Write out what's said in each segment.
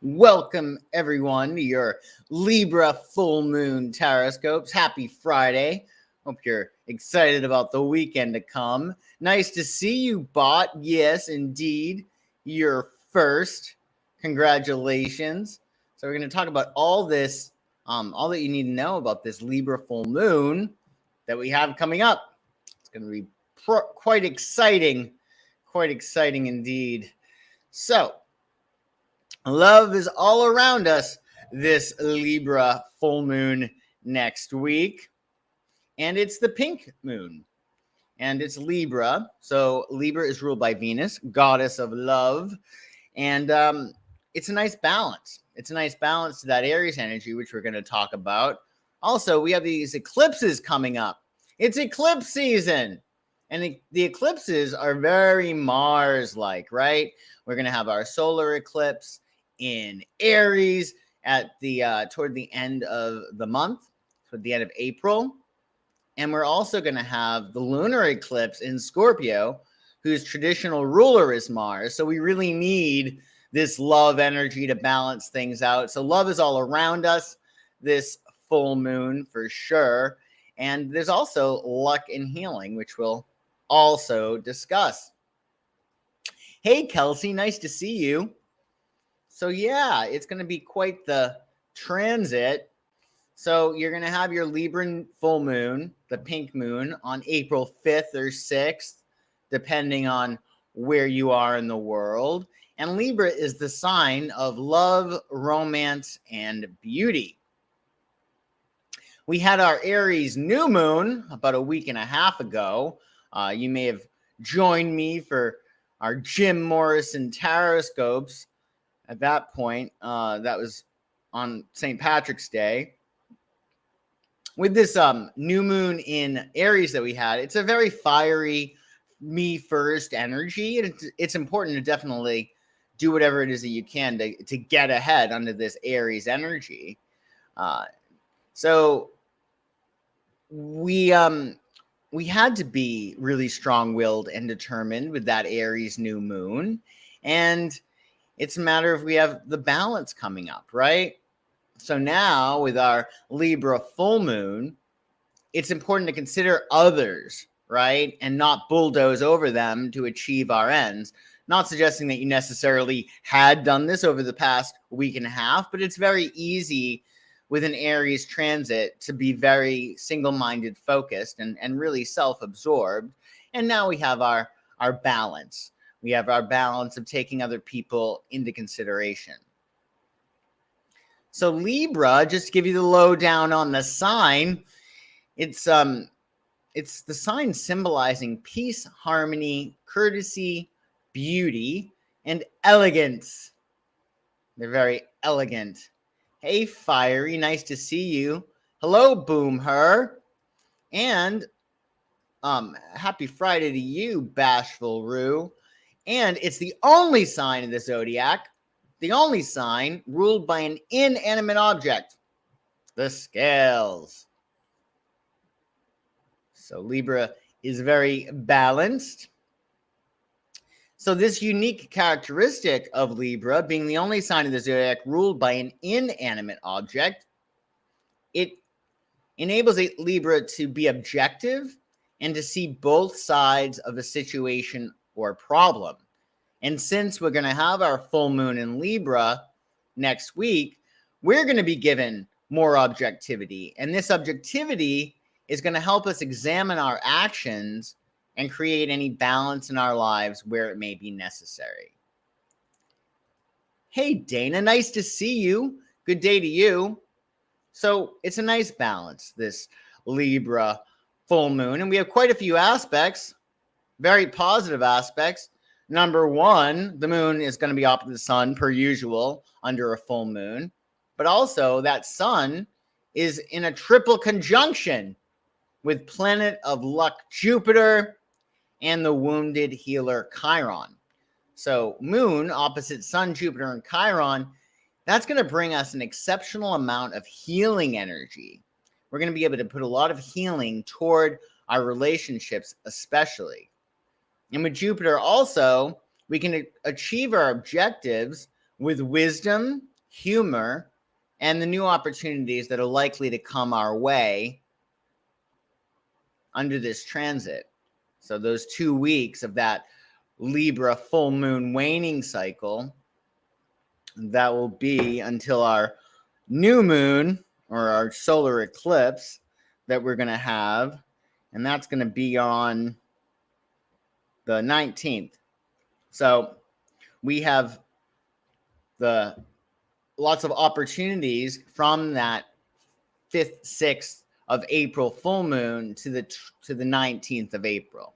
Welcome, everyone, to your Libra Full Moon Tarotscopes. Happy Friday. Hope you're excited about the weekend to come. Nice to see you, bot. Yes, indeed, you're first. Congratulations. So we're going to talk about all this, all that you need to know about this Libra Full Moon that we have coming up. It's going to be quite exciting indeed. So, love is all around us this Libra full moon next week. And it's the pink moon. And it's Libra. So Libra is ruled by Venus, goddess of love. And it's a nice balance. It's a nice balance to that Aries energy, which we're going to talk about. Also, we have these eclipses coming up. It's eclipse season. And the eclipses are very Mars-like, right? We're going to have our solar eclipse in Aries at the toward the end of the month, toward the end of April. And we're also going to have the lunar eclipse in Scorpio, whose traditional ruler is Mars. So we really need this love energy to balance things out. So love is all around us this full moon for sure. And there's also luck and healing, which we'll also discuss. Hey, Kelsey, nice to see you. So yeah, it's going to be quite the transit. So you're going to have your Libra full moon, the pink moon, on April 5th or 6th, depending on where you are in the world. And Libra is the sign of love, romance, and beauty. We had our Aries new moon about a week and a half ago. You may have joined me for our Jim Morrison Tarotscopes. At that point, that was on St. Patrick's Day. With this new moon in Aries that we had, it's a very fiery, me first energy. And it's important to definitely do whatever it is that you can to get ahead under this Aries energy. So we had to be really strong-willed and determined with that Aries new moon. And it's a matter of we have the balance coming up, right? So now with our Libra full moon, it's important to consider others, right? And not bulldoze over them to achieve our ends. Not suggesting that you necessarily had done this over the past week and a half, but it's very easy with an Aries transit to be very single-minded focused and really self-absorbed. And now we have our balance. We have our balance of taking other people into consideration. So Libra, just to give you the lowdown on the sign, it's the sign symbolizing peace, harmony, courtesy, beauty, and elegance. They're very elegant. Hey, Fiery, nice to see you. Hello, Boom Her. And happy Friday to you, Bashful Rue. And it's the only sign in the zodiac, the only sign ruled by an inanimate object, the scales. So Libra is very balanced. So this unique characteristic of Libra, being the only sign of the zodiac ruled by an inanimate object, it enables Libra to be objective and to see both sides of a situation or problem. And since we're going to have our full moon in Libra next week, we're going to be given more objectivity. And this objectivity is going to help us examine our actions and create any balance in our lives where it may be necessary. Hey, Dana, nice to see you. Good day to you. So it's a nice balance, this Libra full moon. And we have quite a few aspects, very positive aspects. Number one, the moon is going to be opposite the sun per usual under a full moon. But also that sun is in a triple conjunction with planet of luck Jupiter and the wounded healer Chiron. So moon opposite sun, Jupiter, and Chiron, that's going to bring us an exceptional amount of healing energy. We're going to be able to put a lot of healing toward our relationships, especially. And with Jupiter also, we can achieve our objectives with wisdom, humor, and the new opportunities that are likely to come our way under this transit. So those 2 weeks of that Libra full moon waning cycle, that will be until our new moon or our solar eclipse that we're going to have. And that's going to be on the 19th. So we have lots of opportunities from that 5th, 6th of April full moon to the 19th of April.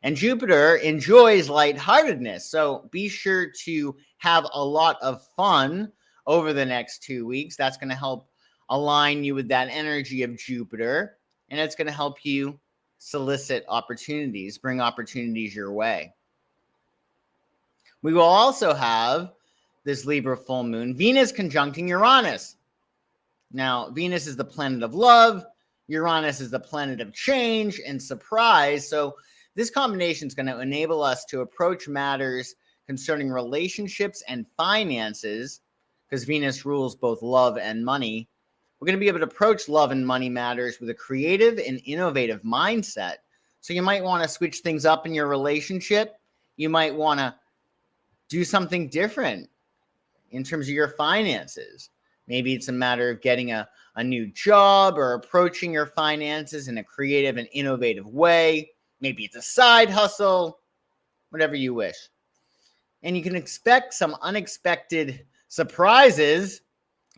And Jupiter enjoys lightheartedness. So be sure to have a lot of fun over the next 2 weeks. That's going to help align you with that energy of Jupiter. And it's going to help you solicit opportunities, bring opportunities your way. We will also have this Libra full moon, Venus conjuncting Uranus. Now, Venus is the planet of love. Uranus is the planet of change and surprise. So this combination is going to enable us to approach matters concerning relationships and finances, because Venus rules both love and money. We're going to be able to approach love and money matters with a creative and innovative mindset. So you might want to switch things up in your relationship. You might want to do something different in terms of your finances. Maybe it's a matter of getting a new job or approaching your finances in a creative and innovative way. Maybe it's a side hustle, whatever you wish. And you can expect some unexpected surprises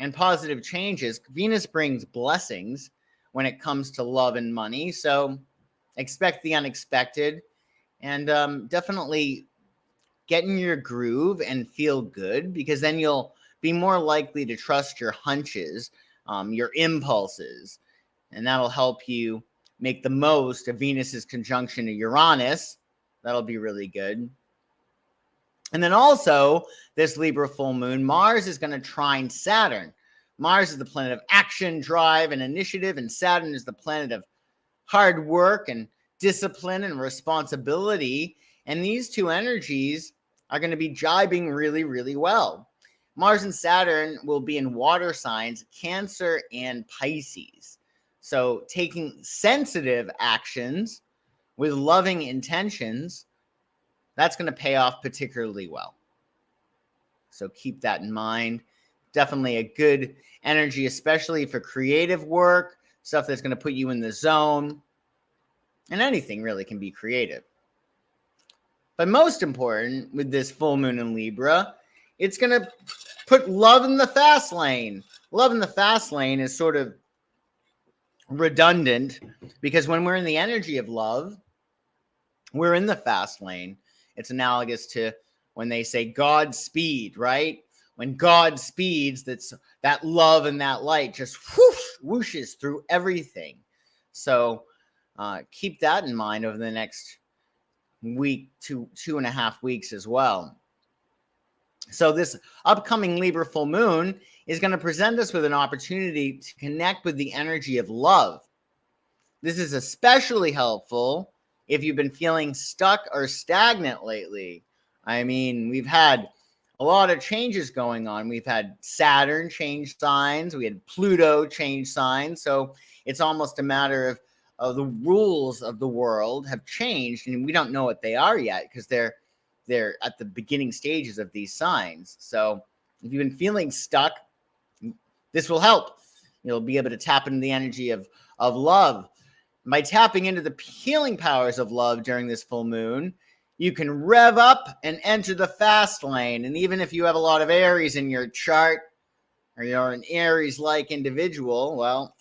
and positive changes. Venus brings blessings when it comes to love and money. So expect the unexpected, and definitely get in your groove and feel good, because then you'll be more likely to trust your hunches, your impulses, and that'll help you make the most of Venus's conjunction to Uranus. That'll be really good. And then also, this Libra full moon, Mars is going to trine Saturn. Mars is the planet of action, drive, and initiative, and Saturn is the planet of hard work and discipline and responsibility. And these two energies are going to be jibing really, really well. Mars and Saturn will be in water signs, Cancer and Pisces. So taking sensitive actions with loving intentions, that's going to pay off particularly well. So keep that in mind. Definitely a good energy, especially for creative work, stuff that's going to put you in the zone. And anything really can be creative. But most important with this full moon in Libra, it's going to put love in the fast lane. Love in the fast lane is sort of redundant, because when we're in the energy of love, we're in the fast lane. It's analogous to when they say Godspeed, right? When God speeds, that love and that light just whooshes through everything. So keep that in mind over the next week to 2.5 weeks as well. So this upcoming Libra full moon is going to present us with an opportunity to connect with the energy of love. This is especially helpful if you've been feeling stuck or stagnant lately. I mean, we've had a lot of changes going on. We've had Saturn change signs. We had Pluto change signs. So it's almost a matter of the rules of the world have changed, and we don't know what they are yet, because they're at the beginning stages of these signs. So if you've been feeling stuck, this will help. You'll be able to tap into the energy of love. By tapping into the healing powers of love during this full moon, you can rev up and enter the fast lane. And even if you have a lot of Aries in your chart, or you're an Aries-like individual, well,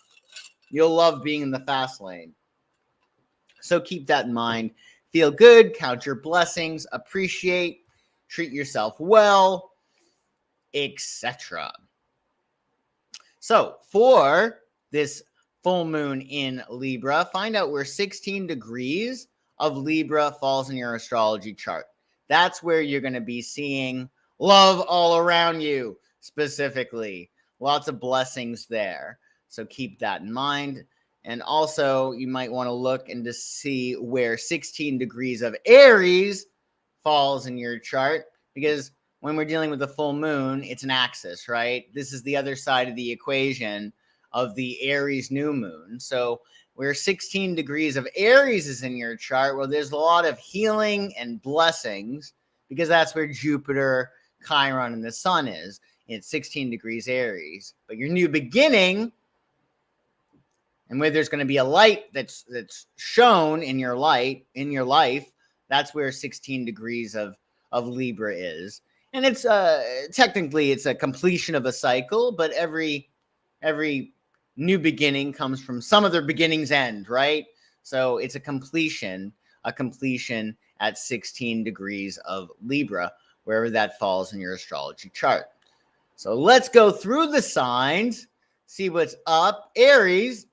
you'll love being in the fast lane. So keep that in mind. Feel good, count your blessings, appreciate, treat yourself well, etc. So for this full moon in Libra, find out where 16 degrees of Libra falls in your astrology chart. That's where you're going to be seeing love all around you, specifically. Lots of blessings there. So keep that in mind. And also, you might want to look and to see where 16 degrees of Aries falls in your chart, because when we're dealing with the full moon, it's an axis, right? This is the other side of the equation of the Aries new moon. So where 16 degrees of Aries is in your chart, well, there's a lot of healing and blessings because that's where Jupiter, Chiron, and the sun is. It's 16 degrees Aries. But your new beginning, and where there's going to be a light that's shown in your life, that's where 16 degrees of Libra is. And it's technically it's a completion of a cycle, but every new beginning comes from some other beginning's end, right? So it's a completion at 16 degrees of Libra, wherever that falls in your astrology chart. So let's go through the signs, see what's up. Aries.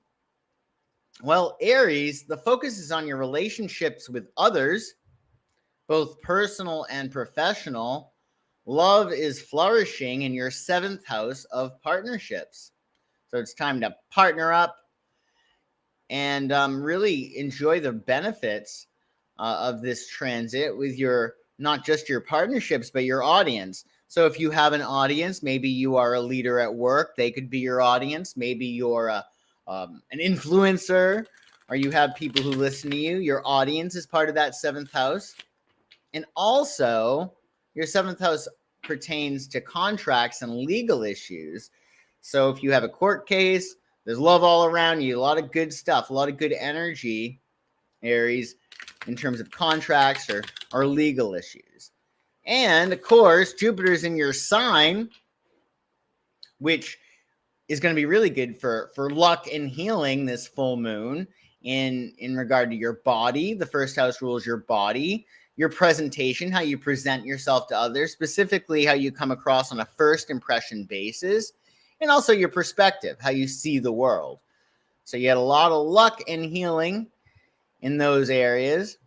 Well, Aries, the focus is on your relationships with others, both personal and professional. Love is flourishing in your 7th house of partnerships. So it's time to partner up and really enjoy the benefits of this transit with your, not just your partnerships, but your audience. So if you have an audience, maybe you are a leader at work, they could be your audience. Maybe you're an influencer, or you have people who listen to you. Your audience is part of that 7th house. And also, your 7th house pertains to contracts and legal issues. So if you have a court case, there's love all around you, a lot of good stuff, a lot of good energy, Aries, in terms of contracts or legal issues. And of course, Jupiter's in your sign, which is going to be really good for luck and healing this full moon in regard to your body. The 1st house rules your body, your presentation, how you present yourself to others, specifically how you come across on a first impression basis, and also your perspective, how you see the world. So you had a lot of luck and healing in those areas.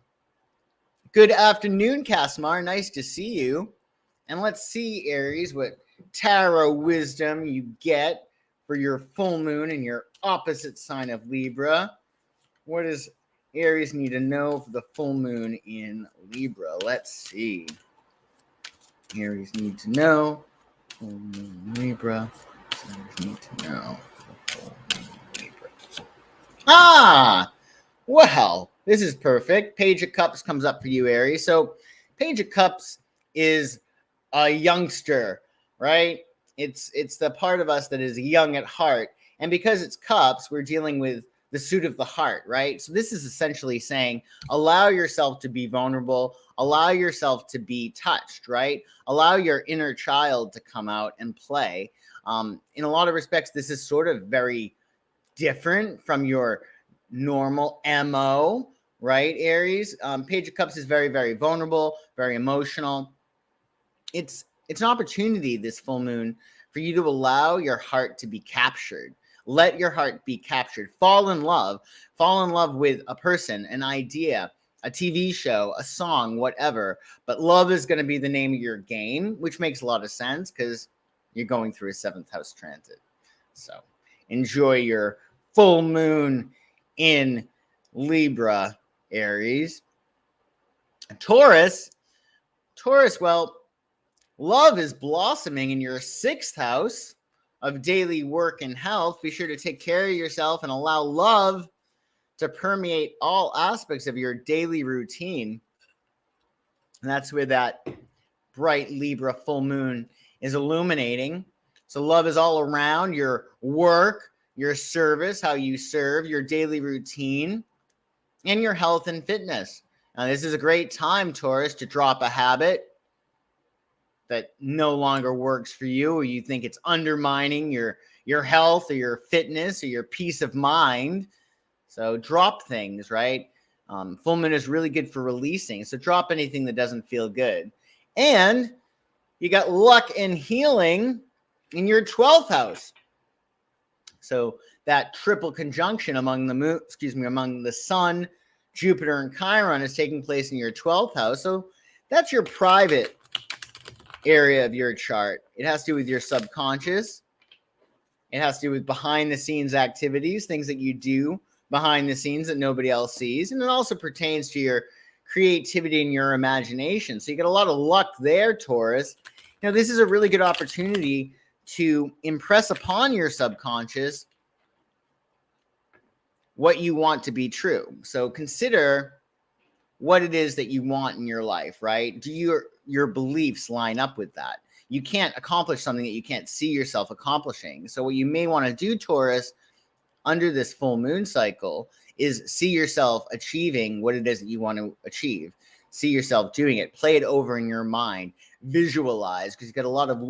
Good afternoon, 𝐏𝐬𝐲𝐜𝐴. Nice to see you. And let's see, Aries, what tarot wisdom you get for your full moon and your opposite sign of Libra. What does Aries need to know for the full moon in Libra? Let's see. Aries need to know. Full moon Libra. Aries need to know. Full moon Libra. Ah! Well, this is perfect. Page of Cups comes up for you, Aries. So Page of Cups is a youngster, right? It's the part of us that is young at heart. And because it's cups, we're dealing with the suit of the heart, right? So this is essentially saying, allow yourself to be vulnerable, allow yourself to be touched, right? Allow your inner child to come out and play. In a lot of respects, this is sort of very different from your normal MO, right, Aries? Page of Cups is very, very vulnerable, very emotional. It's an opportunity, this full moon, for you to allow your heart to be captured. Let your heart be captured. Fall in love with a person, an idea, a TV show, a song, whatever. But love is going to be the name of your game, which makes a lot of sense because you're going through a 7th house transit. So enjoy your full moon in Libra, Aries. Taurus, well, love is blossoming in your 6th house of daily work and health. Be sure to take care of yourself and allow love to permeate all aspects of your daily routine. And that's where that bright Libra full moon is illuminating. So love is all around your work, your service, how you serve, your daily routine, and your health and fitness. Now, this is a great time, Taurus, to drop a habit that no longer works for you, or you think it's undermining your health or your fitness or your peace of mind. So drop things, right? Full moon is really good for releasing. So drop anything that doesn't feel good. And you got luck and healing in your 12th house. So that triple conjunction among the sun, Jupiter, and Chiron is taking place in your 12th house. So that's your private area of your chart. It has to do with your subconscious. It has to do with behind the scenes activities, things that you do behind the scenes that nobody else sees. And it also pertains to your creativity and your imagination. So you get a lot of luck there, Taurus. Now, this is a really good opportunity to impress upon your subconscious what you want to be true. So consider what it is that you want in your life, right? Do your beliefs line up with that? You can't accomplish something that you can't see yourself accomplishing. So what you may want to do, Taurus, under this full moon cycle is see yourself achieving what it is that you want to achieve. See yourself doing it. Play it over in your mind. Visualize, because you got a lot of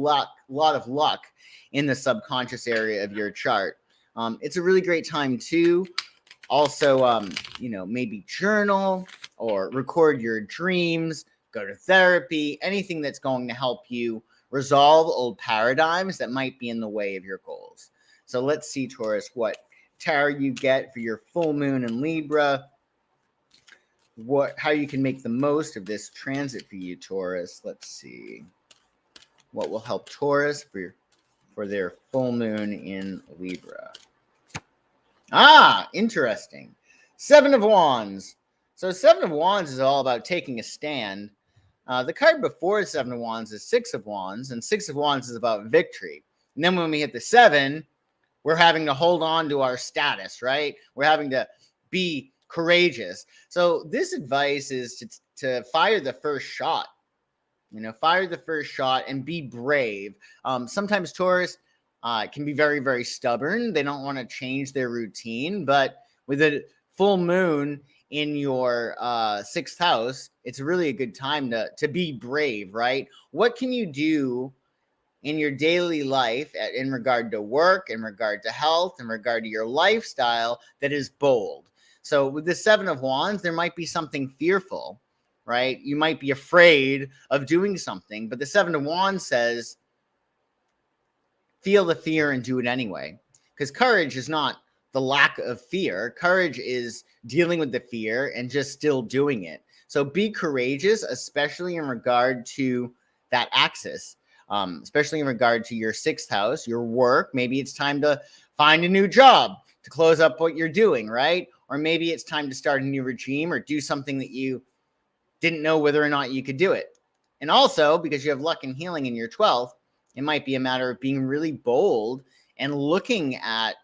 luck in the subconscious area of your chart. It's a really great time to also, maybe journal or record your dreams, go to therapy, anything that's going to help you resolve old paradigms that might be in the way of your goals. So let's see, Taurus, what tarot you get for your full moon in Libra. How you can make the most of this transit for you, Taurus. Let's see what will help Taurus for their full moon in Libra. Interesting. Seven of Wands. So Seven of Wands is all about taking a stand. The card before Seven of Wands is Six of Wands, and Six of Wands is about victory. And then when we hit the seven, we're having to hold on to our status, right? We're having to be courageous. So this advice is to fire the first shot. Fire the first shot and be brave. Sometimes Taurus can be very, very stubborn. They don't want to change their routine, but with a full moon in your sixth house, it's really a good time to be brave, right? What can you do in your daily life in regard to work, in regard to health, in regard to your lifestyle that is bold? So with the Seven of Wands, there might be something fearful, right? You might be afraid of doing something, but the Seven of Wands says, feel the fear and do it anyway. Because courage is not the lack of fear. Courage is dealing with the fear and just still doing it. So be courageous, especially in regard to that axis, especially in regard to your sixth house, your work. Maybe it's time to find a new job to close up what you're doing, right? Or maybe it's time to start a new regime or do something that you didn't know whether or not you could do it. And also, because you have luck and healing in your 12th, it might be a matter of being really bold and looking at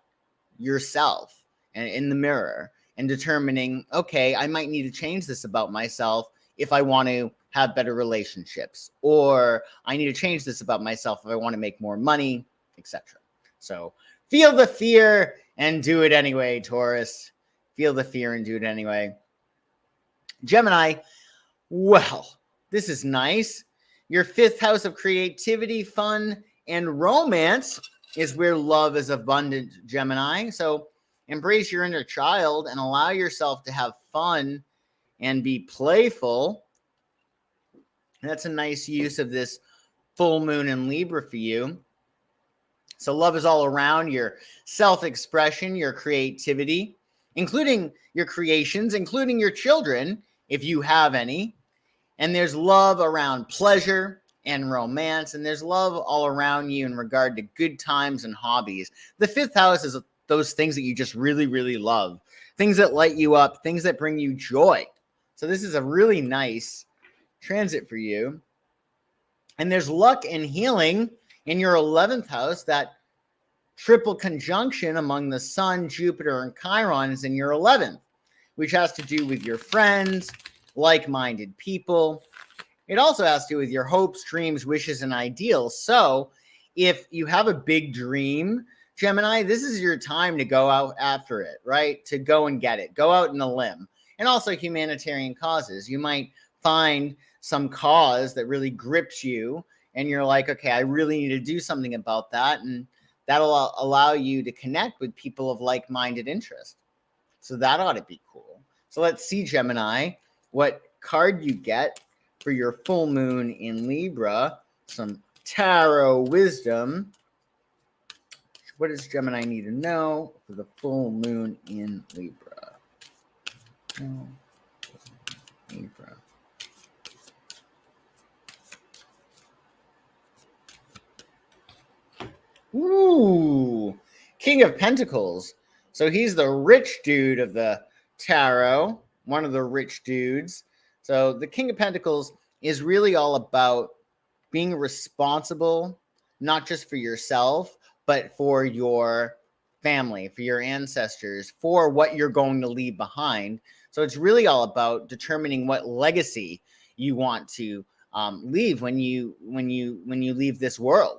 yourself and in the mirror and determining, okay, I might need to change this about myself if I want to have better relationships, or I need to change this about myself if I want to make more money, etc. So feel the fear and do it anyway, Taurus. Feel the fear and do it anyway. Gemini, well, this is nice. Your fifth house of creativity, fun, and romance is where love is abundant, Gemini. So embrace your inner child and allow yourself to have fun and be playful. And that's a nice use of this full moon in Libra for you. So love is all around your self-expression, your creativity, including your creations, including your children, if you have any. And there's love around pleasure and romance, and there's love all around you in regard to good times and hobbies. The fifth house is those things that you just really, really love, things that light you up, things that bring you joy. So this is a really nice transit for you. And there's luck and healing in your 11th house. That triple conjunction among the Sun, Jupiter, and Chiron is in your 11th, which has to do with your friends, like-minded people. It also has to do with your hopes, dreams, wishes, and ideals. So if you have a big dream, Gemini, this is your time to go out after it, right? To go and get it. Go out on a limb. And also humanitarian causes. You might find some cause that really grips you, and you're like, okay, I really need to do something about that. And that'll allow you to connect with people of like-minded interest. So that ought to be cool. So let's see, Gemini, what card you get for your full moon in Libra. Some tarot wisdom. What does Gemini need to know for the full moon in Libra? Oh, Libra. Ooh, King of Pentacles. So he's the rich dude of the tarot, one of the rich dudes. So the King of Pentacles is really all about being responsible, not just for yourself, but for your family, for your ancestors, for what you're going to leave behind. So it's really all about determining what legacy you want to leave when you leave this world,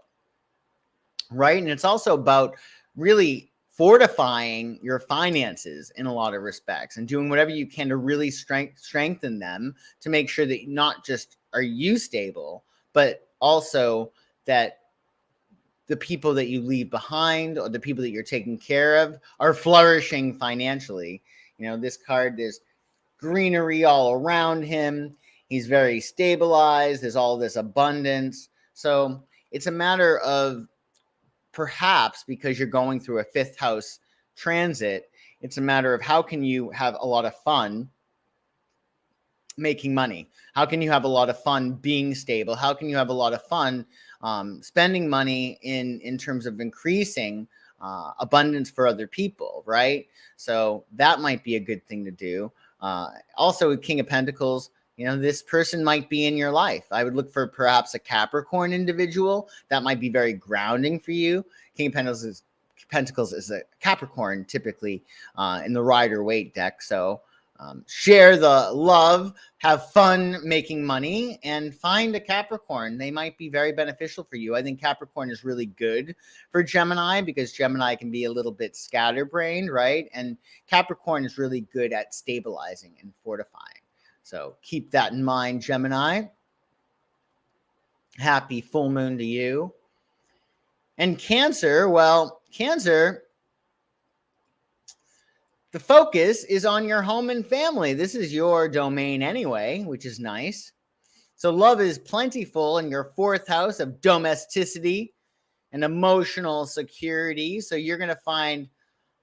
right? And it's also about really fortifying your finances in a lot of respects and doing whatever you can to really strengthen them to make sure that not just are you stable, but also that the people that you leave behind or the people that you're taking care of are flourishing financially. You know, this card, there's greenery all around him. He's very stabilized. There's all this abundance. So it's a matter of, perhaps because you're going through a fifth house transit, it's a matter of how can you have a lot of fun making money? How can you have a lot of fun being stable? How can you have a lot of fun spending money in terms of increasing abundance for other people, right? So that might be a good thing to do. Also with King of Pentacles, you know, this person might be in your life. I would look for perhaps a Capricorn individual. That might be very grounding for you. King of Pentacles is a Capricorn typically in the Rider-Waite deck. So share the love, have fun making money, and find a Capricorn. They might be very beneficial for you. I think Capricorn is really good for Gemini because Gemini can be a little bit scatterbrained, right? And Capricorn is really good at stabilizing and fortifying. So keep that in mind, Gemini. Happy full moon to you. And Cancer, well, Cancer, the focus is on your home and family. This is your domain anyway, which is nice. So love is plentiful in your fourth house of domesticity and emotional security. So you're going to find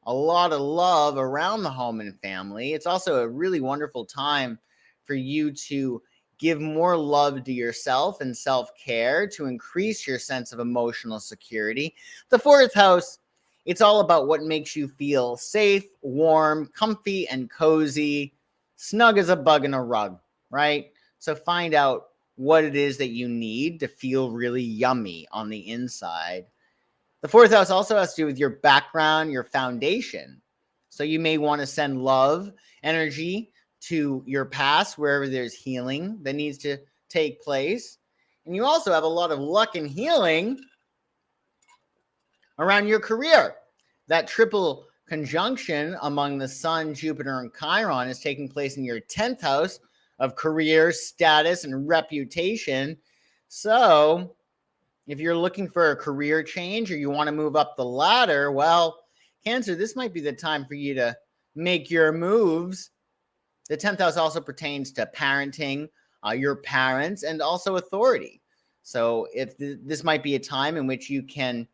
a lot of love around the home and family. It's also a really wonderful time for you to give more love to yourself and self-care to increase your sense of emotional security. The fourth house, it's all about what makes you feel safe, warm, comfy, and cozy, snug as a bug in a rug, right? So find out what it is that you need to feel really yummy on the inside. The fourth house also has to do with your background, your foundation. So you may want to send love, energy to your past, wherever there's healing that needs to take place. And you also have a lot of luck and healing around your career. That triple conjunction among the Sun, Jupiter, and Chiron is taking place in your 10th house of career, status, and reputation. So if you're looking for a career change or you want to move up the ladder, well, Cancer, this might be the time for you to make your moves. The 10th house also pertains to parenting, your parents, and also authority. So if this might be a time in which you can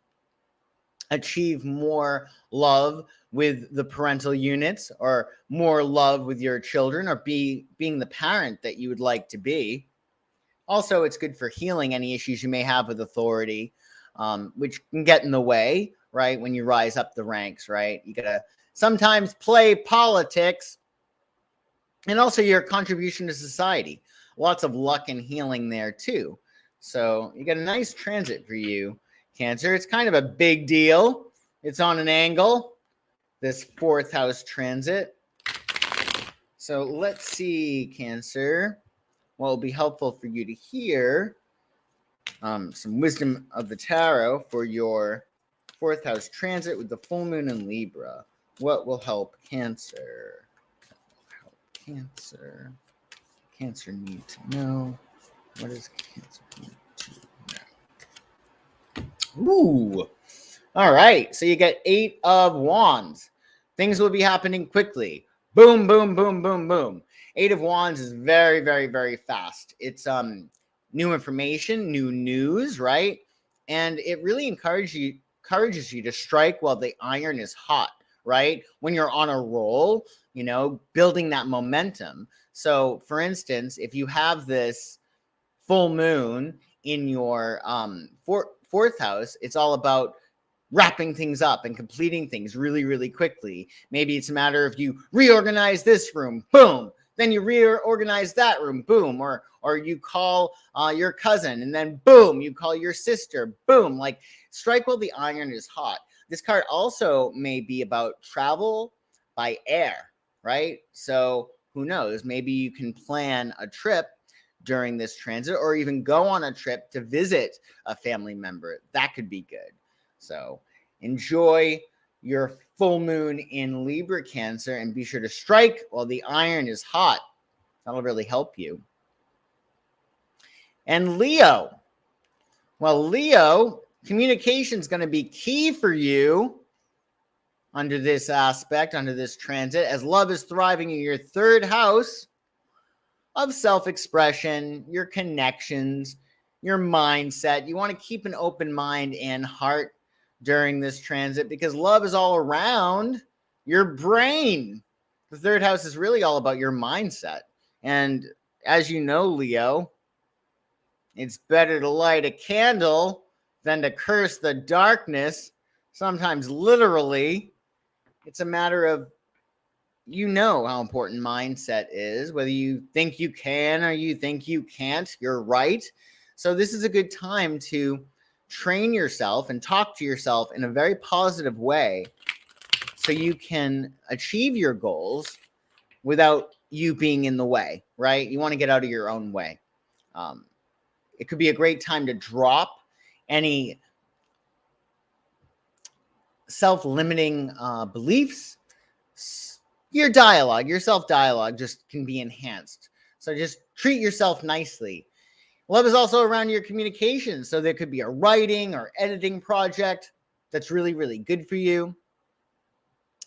achieve more love with the parental units or more love with your children or being the parent that you would like to be. Also, it's good for healing any issues you may have with authority, which can get in the way, right? When you rise up the ranks, right? You got to sometimes play politics. And also your contribution to society. Lots of luck and healing there too. So you got a nice transit for you, Cancer. It's kind of a big deal. It's on an angle, this fourth house transit. So let's see, Cancer, what will be helpful for you to hear. Some wisdom of the tarot for your fourth house transit with the full moon in Libra. What will help Cancer? Cancer need to know. What does Cancer need to know? Ooh. All right. So you get 8 of Wands. Things will be happening quickly. Boom, boom, boom, boom, boom. 8 of Wands is very, very, very fast. It's new information, new news, right? And it really encourages you to strike while the iron is hot, right? When you're on a roll, you know, building that momentum. So for instance, if you have this full moon in your fourth house, it's all about wrapping things up and completing things really, really quickly. Maybe it's a matter of you reorganize this room, boom, then you reorganize that room, boom, or you call your cousin, and then boom, you call your sister, boom. Like, strike while the iron is hot. This card also may be about travel by air, right? So who knows? Maybe you can plan a trip during this transit, or even go on a trip to visit a family member. That could be good. So enjoy your full moon in Libra, Cancer, and be sure to strike while the iron is hot. That'll really help you. And Leo. Well, Leo, communication is going to be key for you under this aspect, under this transit, as love is thriving in your third house of self-expression, your connections, your mindset. You want to keep an open mind and heart during this transit, because love is all around your brain. The third house is really all about your mindset. And as you know, Leo, it's better to light a candle than to curse the darkness. Sometimes literally. It's a matter of, you know how important mindset is, whether you think you can or you think you can't, you're right. So this is a good time to train yourself and talk to yourself in a very positive way so you can achieve your goals without you being in the way, right? You want to get out of your own way. It could be a great time to drop any self-limiting beliefs. Your dialogue, your self-dialogue just can be enhanced. So just treat yourself nicely. Love is also around your communication. So there could be a writing or editing project that's really, really good for you.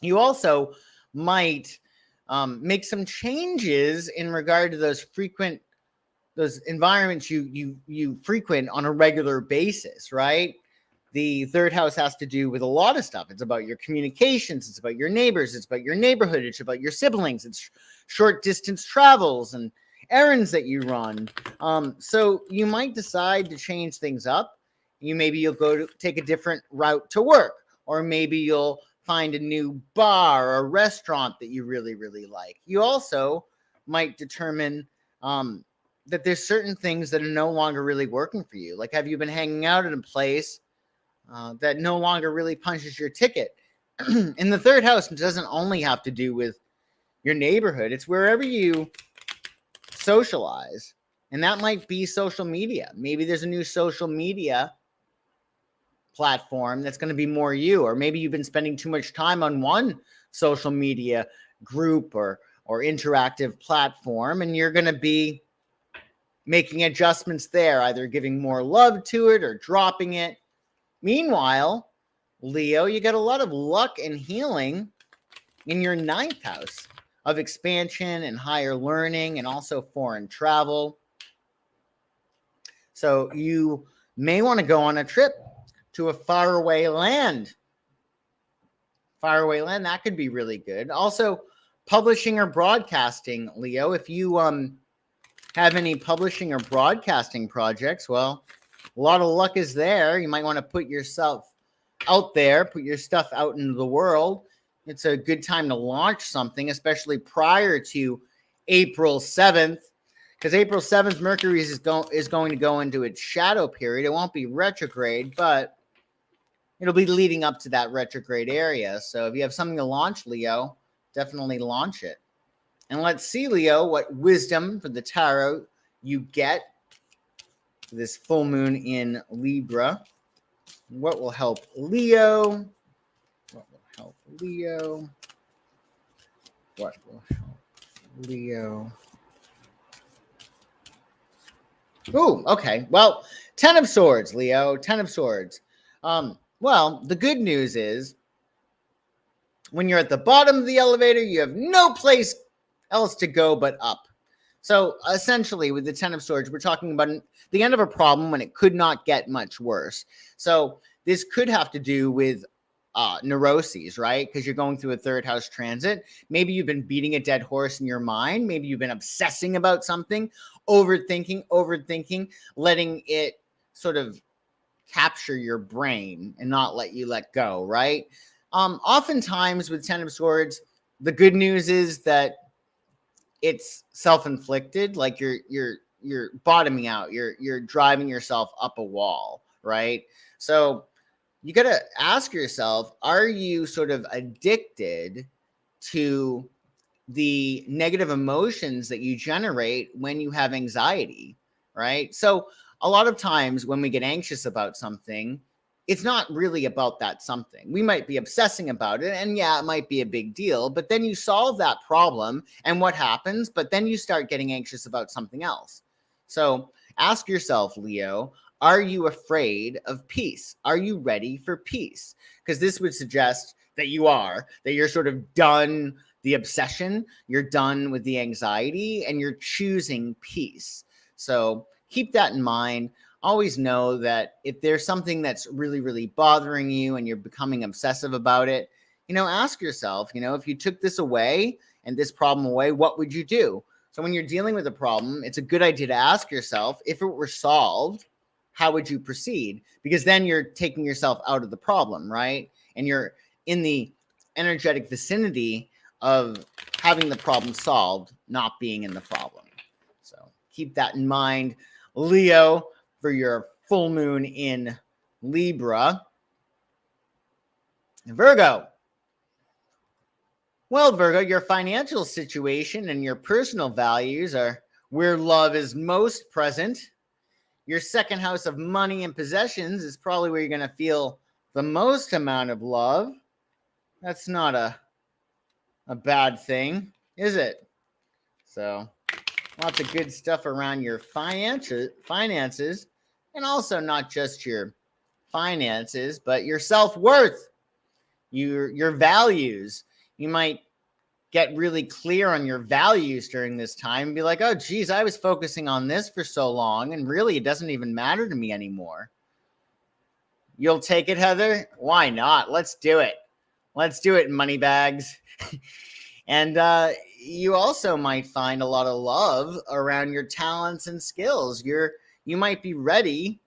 You also might make some changes in regard to those environments you frequent on a regular basis, right? The third house has to do with a lot of stuff. It's about your communications. It's about your neighbors. It's about your neighborhood. It's about your siblings. It's short distance travels and errands that you run. So you might decide to change things up. Maybe you'll go to take a different route to work, or maybe you'll find a new bar or restaurant that you really, really like. You also might determine that there's certain things that are no longer really working for you. Like, have you been hanging out at a place that no longer really punches your ticket? And the third house doesn't only have to do with your neighborhood. It's wherever you socialize. And that might be social media. Maybe there's a new social media platform that's going to be more you. Or maybe you've been spending too much time on one social media group or interactive platform, and you're going to be making adjustments there, either giving more love to it or dropping it. Meanwhile, Leo, you got a lot of luck and healing in your ninth house of expansion and higher learning, and also foreign travel. So you may want to go on a trip to a faraway land. Faraway land, that could be really good. Also, publishing or broadcasting, Leo. If you have any publishing or broadcasting projects, well, a lot of luck is there. You might want to put yourself out there, put your stuff out into the world. It's a good time to launch something, especially prior to April 7th, because April 7th, Mercury is going to go into its shadow period. It won't be retrograde, but it'll be leading up to that retrograde area. So if you have something to launch, Leo, definitely launch it. And let's see, Leo, what wisdom for the tarot you get for this full moon in Libra. What will help Leo? What will help Leo? What will help Leo? Oh, okay. Well, 10 of Swords, Leo. 10 of Swords. Well, the good news is when you're at the bottom of the elevator, you have no place else to go but up. So essentially, with the 10 of Swords, we're talking about the end of a problem when it could not get much worse. So this could have to do with neuroses, right? Because you're going through a third house transit. Maybe you've been beating a dead horse in your mind. Maybe you've been obsessing about something, overthinking, letting it sort of capture your brain and not let you let go, right? Oftentimes with 10 of Swords, the good news is that it's self-inflicted, like you're bottoming out, you're driving yourself up a wall, right? So you got to ask yourself, are you sort of addicted to the negative emotions that you generate when you have anxiety, right? So a lot of times when we get anxious about something, it's not really about that something. We might be obsessing about it, and yeah, it might be a big deal, but then you solve that problem, and what happens? But then you start getting anxious about something else. So ask yourself, Leo, are you afraid of peace? Are you ready for peace? Because this would suggest that you're sort of done the obsession, you're done with the anxiety, and you're choosing peace. So keep that in mind. Always know that if there's something that's really, really bothering you and you're becoming obsessive about it, ask yourself, if you took this away and this problem away, what would you do? So when you're dealing with a problem, it's a good idea to ask yourself, if it were solved, how would you proceed? Because then you're taking yourself out of the problem, right? And you're in the energetic vicinity of having the problem solved, not being in the problem. So keep that in mind, Leo, for your full moon in Libra. Virgo. Well, Virgo, your financial situation and your personal values are where love is most present. Your second house of money and possessions is probably where you're going to feel the most amount of love. That's not a bad thing, is it? So lots of good stuff around your finances, and also not just your finances, but your self-worth, your values. You might get really clear on your values during this time and be like, oh, geez, I was focusing on this for so long, and really it doesn't even matter to me anymore. You'll take it, Heather? Why not? Let's do it. Let's do it, money bags. And you also might find a lot of love around your talents and skills. You might be ready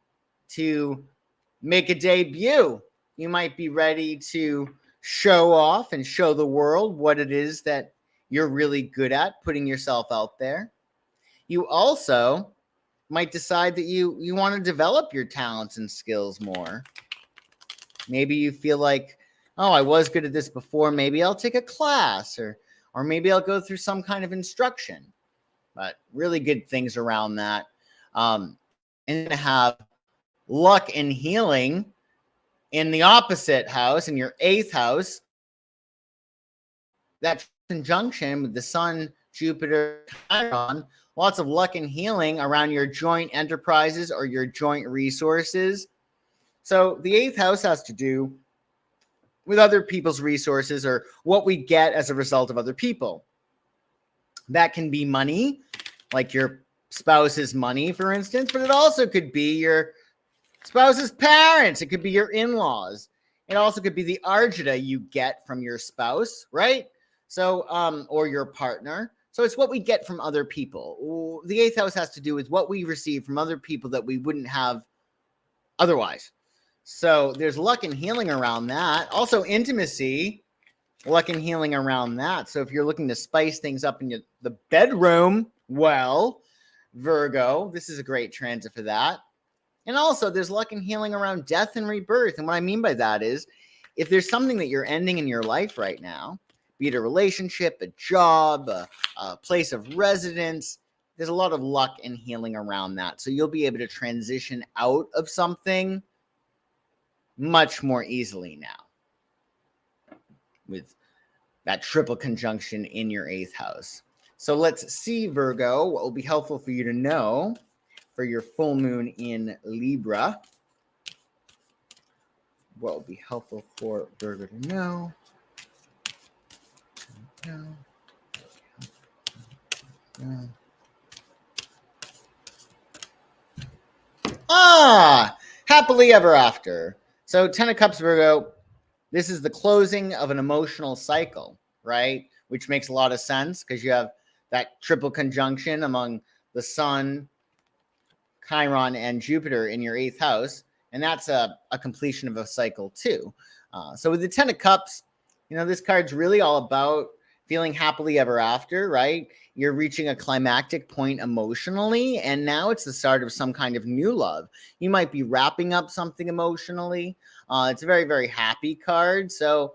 to make a debut. You might be ready to show off and show the world what it is that you're really good at, putting yourself out there. You also might decide that you want to develop your talents and skills more. Maybe you feel like, oh, I was good at this before. Maybe I'll take a class, or maybe I'll go through some kind of instruction. But really good things around that. And then have luck and healing in the opposite house, in your 8th house. That conjunction with the Sun, Jupiter, Chiron, lots of luck and healing around your joint enterprises or your joint resources. So the 8th house has to do with other people's resources, or what we get as a result of other people. That can be money, like your spouse's money, for instance, but it also could be your spouse's parents. It could be your in-laws. It also could be the argita you get from your spouse, right? So, or your partner. So it's what we get from other people. The 8th house has to do with what we receive from other people that we wouldn't have otherwise. So there's luck and healing around that. Also intimacy, luck and healing around that. So if you're looking to spice things up in the bedroom, well, Virgo, this is a great transit for that. And also there's luck and healing around death and rebirth. And what I mean by that is, if there's something that you're ending in your life right now, be it a relationship, a job, a place of residence, there's a lot of luck and healing around that. So you'll be able to transition out of something much more easily now with that triple conjunction in your 8th house. So let's see, Virgo, what will be helpful for you to know for your full moon in Libra. What will be helpful for Virgo to know? Happily ever after. So 10 of Cups, Virgo, this is the closing of an emotional cycle, right? Which makes a lot of sense because you have that triple conjunction among the Sun, Chiron, and Jupiter in your 8th house. And that's a completion of a cycle too. So with the 10 of Cups, this card's really all about feeling happily ever after, right? You're reaching a climactic point emotionally, and now it's the start of some kind of new love. You might be wrapping up something emotionally. It's a very, very happy card. So,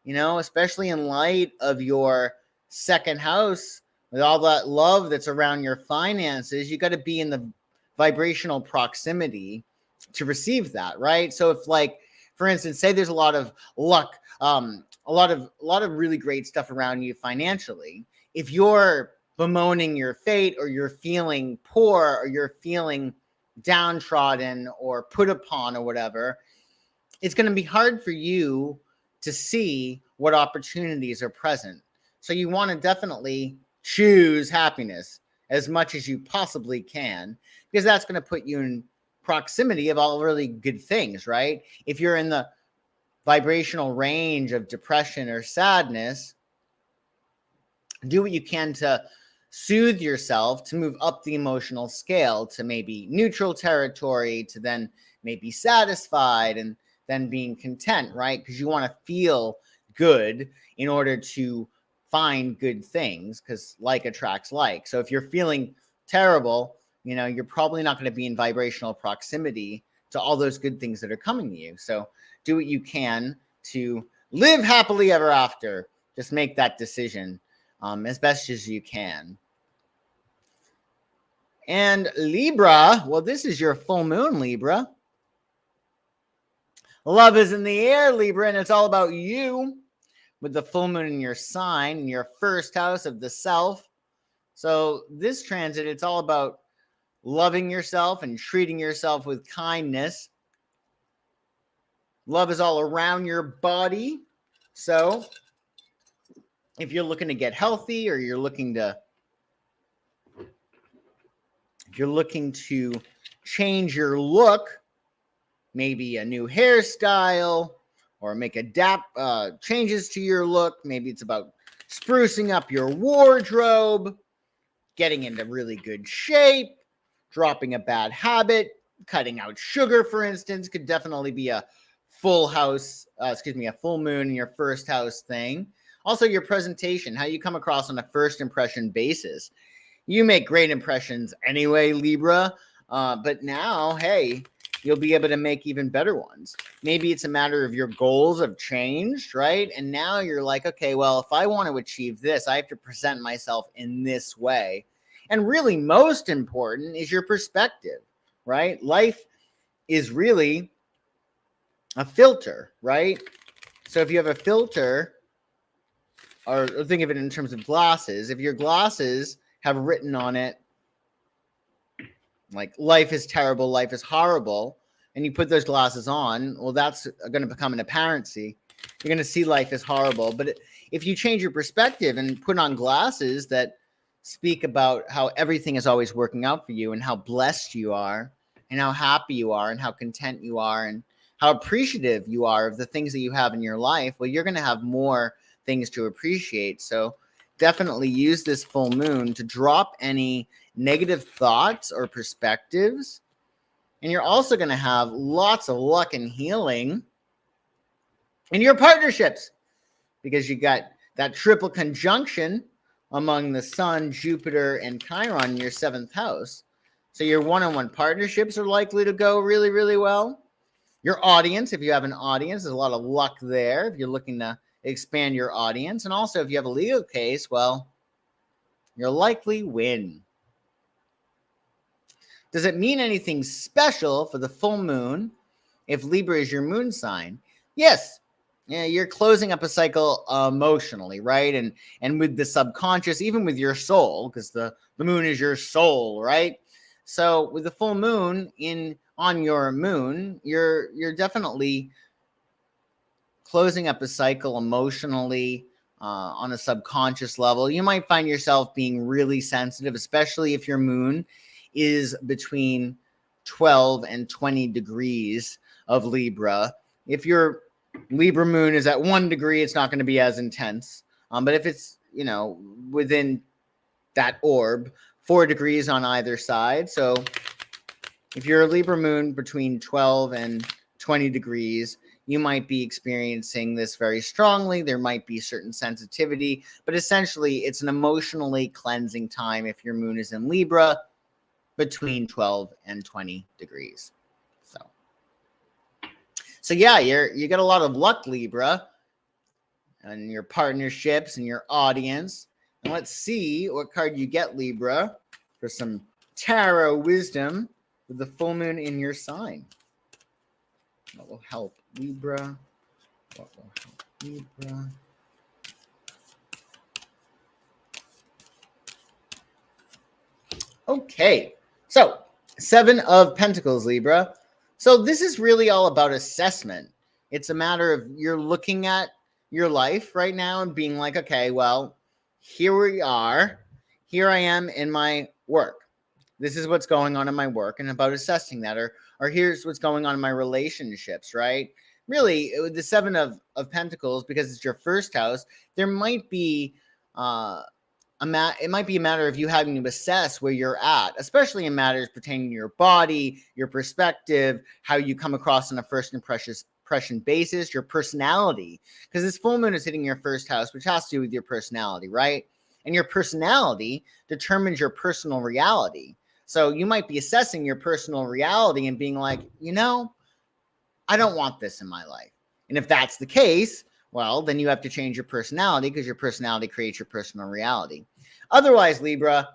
especially in light of your second house, with all that love that's around your finances, you got to be in the vibrational proximity to receive that, right? So if, like, for instance, say there's a lot of luck, a lot of really great stuff around you financially. If you're bemoaning your fate, or you're feeling poor, or you're feeling downtrodden or put upon or whatever, it's going to be hard for you to see what opportunities are present. So you want to definitely choose happiness as much as you possibly can, because that's going to put you in proximity of all really good things, right? If you're in the vibrational range of depression or sadness, do what you can to soothe yourself, to move up the emotional scale to maybe neutral territory, to then maybe satisfied, and then being content, right? Because you want to feel good in order to find good things, because like attracts like. So if you're feeling terrible, you're probably not going to be in vibrational proximity to all those good things that are coming to you. So do what you can to live happily ever after. Just make that decision as best as you can. And Libra, well, this is your full moon, Libra. Love is in the air, Libra, and it's all about you, with the full moon in your sign, in your first house of the self. So this transit, it's all about loving yourself and treating yourself with kindness. Love is all around your body. So if you're looking to get healthy, or you're looking to change your look, maybe a new hairstyle, or make changes to your look. Maybe it's about sprucing up your wardrobe, getting into really good shape, dropping a bad habit, cutting out sugar, for instance, could definitely be a full moon in your first house thing. Also, your presentation, how you come across on a first impression basis. You make great impressions anyway, Libra, but now, hey, you'll be able to make even better ones. Maybe it's a matter of your goals have changed, right? And now you're like, okay, well, if I want to achieve this, I have to present myself in this way. And really, most important is your perspective, right? Life is really a filter, right? So if you have a filter, or think of it in terms of glasses, if your glasses have written on it, like, life is terrible, life is horrible, and you put those glasses on, well, that's going to become an apparency. You're going to see life as horrible. But if you change your perspective and put on glasses that speak about how everything is always working out for you, and how blessed you are, and how happy you are, and how content you are, and how appreciative you are of the things that you have in your life, well, you're going to have more things to appreciate. So definitely use this full moon to drop any negative thoughts or perspectives. And you're also going to have lots of luck and healing in your partnerships, because you got that triple conjunction among the Sun, Jupiter, and Chiron in your seventh house. So your one-on-one partnerships are likely to go really, really well. Your audience, if you have an audience, there's a lot of luck there if you're looking to expand your audience. And also, if you have a legal case, well, you'll likely win. Does it mean anything special for the full moon if Libra is your moon sign? Yes. Yeah, you're closing up a cycle emotionally, right? And with the subconscious, even with your soul, because the moon is your soul, right? So with the full moon on your moon, you're definitely closing up a cycle emotionally, on a subconscious level. You might find yourself being really sensitive, especially if your moon is between 12 and 20 degrees of Libra. If your Libra moon is at 1 degree, it's not going to be as intense. But if it's, within that orb, 4 degrees on either side. So if you're a Libra moon between 12 and 20 degrees, you might be experiencing this very strongly. There might be certain sensitivity, but essentially it's an emotionally cleansing time if your moon is in Libra between 12 and 20 degrees. So yeah, you got a lot of luck, Libra, and your partnerships and your audience. And let's see what card you get, Libra, for some tarot wisdom with the full moon in your sign. What will help Libra? What will help Libra? Okay, so 7 of Pentacles, Libra. So this is really all about assessment. It's a matter of you're looking at your life right now and being like, okay, well, here we are. Here I am in my work. This is what's going on in my work, and about assessing that. Or here's what's going on in my relationships, right? Really, with the 7 of Pentacles, because it's your first house, there might be it might be a matter of you having to assess where you're at, especially in matters pertaining to your body, your perspective, how you come across on a first impression basis, your personality, because this full moon is hitting your first house, which has to do with your personality, right? And your personality determines your personal reality. So you might be assessing your personal reality and being like, I don't want this in my life. And if that's the case, well, then you have to change your personality, because your personality creates your personal reality. Otherwise, Libra,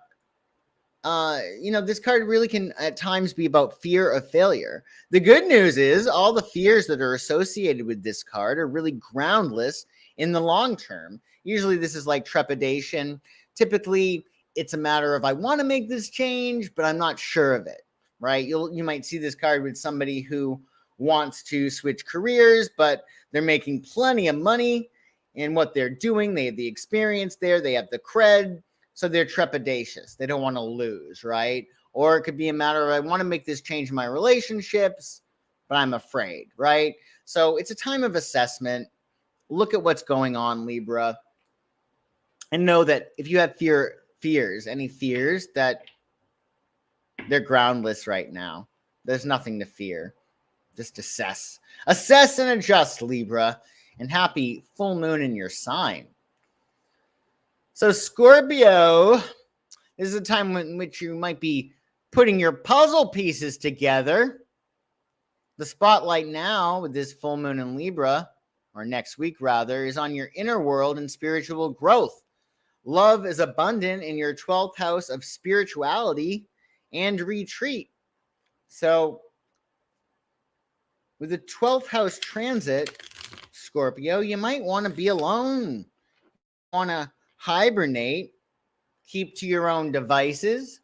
this card really can at times be about fear of failure. The good news is all the fears that are associated with this card are really groundless in the long term. Usually this is like trepidation. Typically, it's a matter of, I want to make this change, but I'm not sure of it, right? You might see this card with somebody who wants to switch careers, but they're making plenty of money in what they're doing. They have the experience there. They have the cred. So they're trepidatious. They don't want to lose, right? Or it could be a matter of, I want to make this change in my relationships, but I'm afraid, right? So it's a time of assessment. Look at what's going on, Libra, and know that if you have any fears, that they're groundless right now. There's nothing to fear. Just assess and adjust, Libra, and happy full moon in your sign. So Scorpio, this is a time in which you might be putting your puzzle pieces together. The spotlight now with this full moon in Libra, or next week rather, is on your inner world and spiritual growth. Love is abundant in your 12th house of spirituality and retreat. So with the 12th house transit, Scorpio, you might want to be alone. Want to hibernate, keep to your own devices,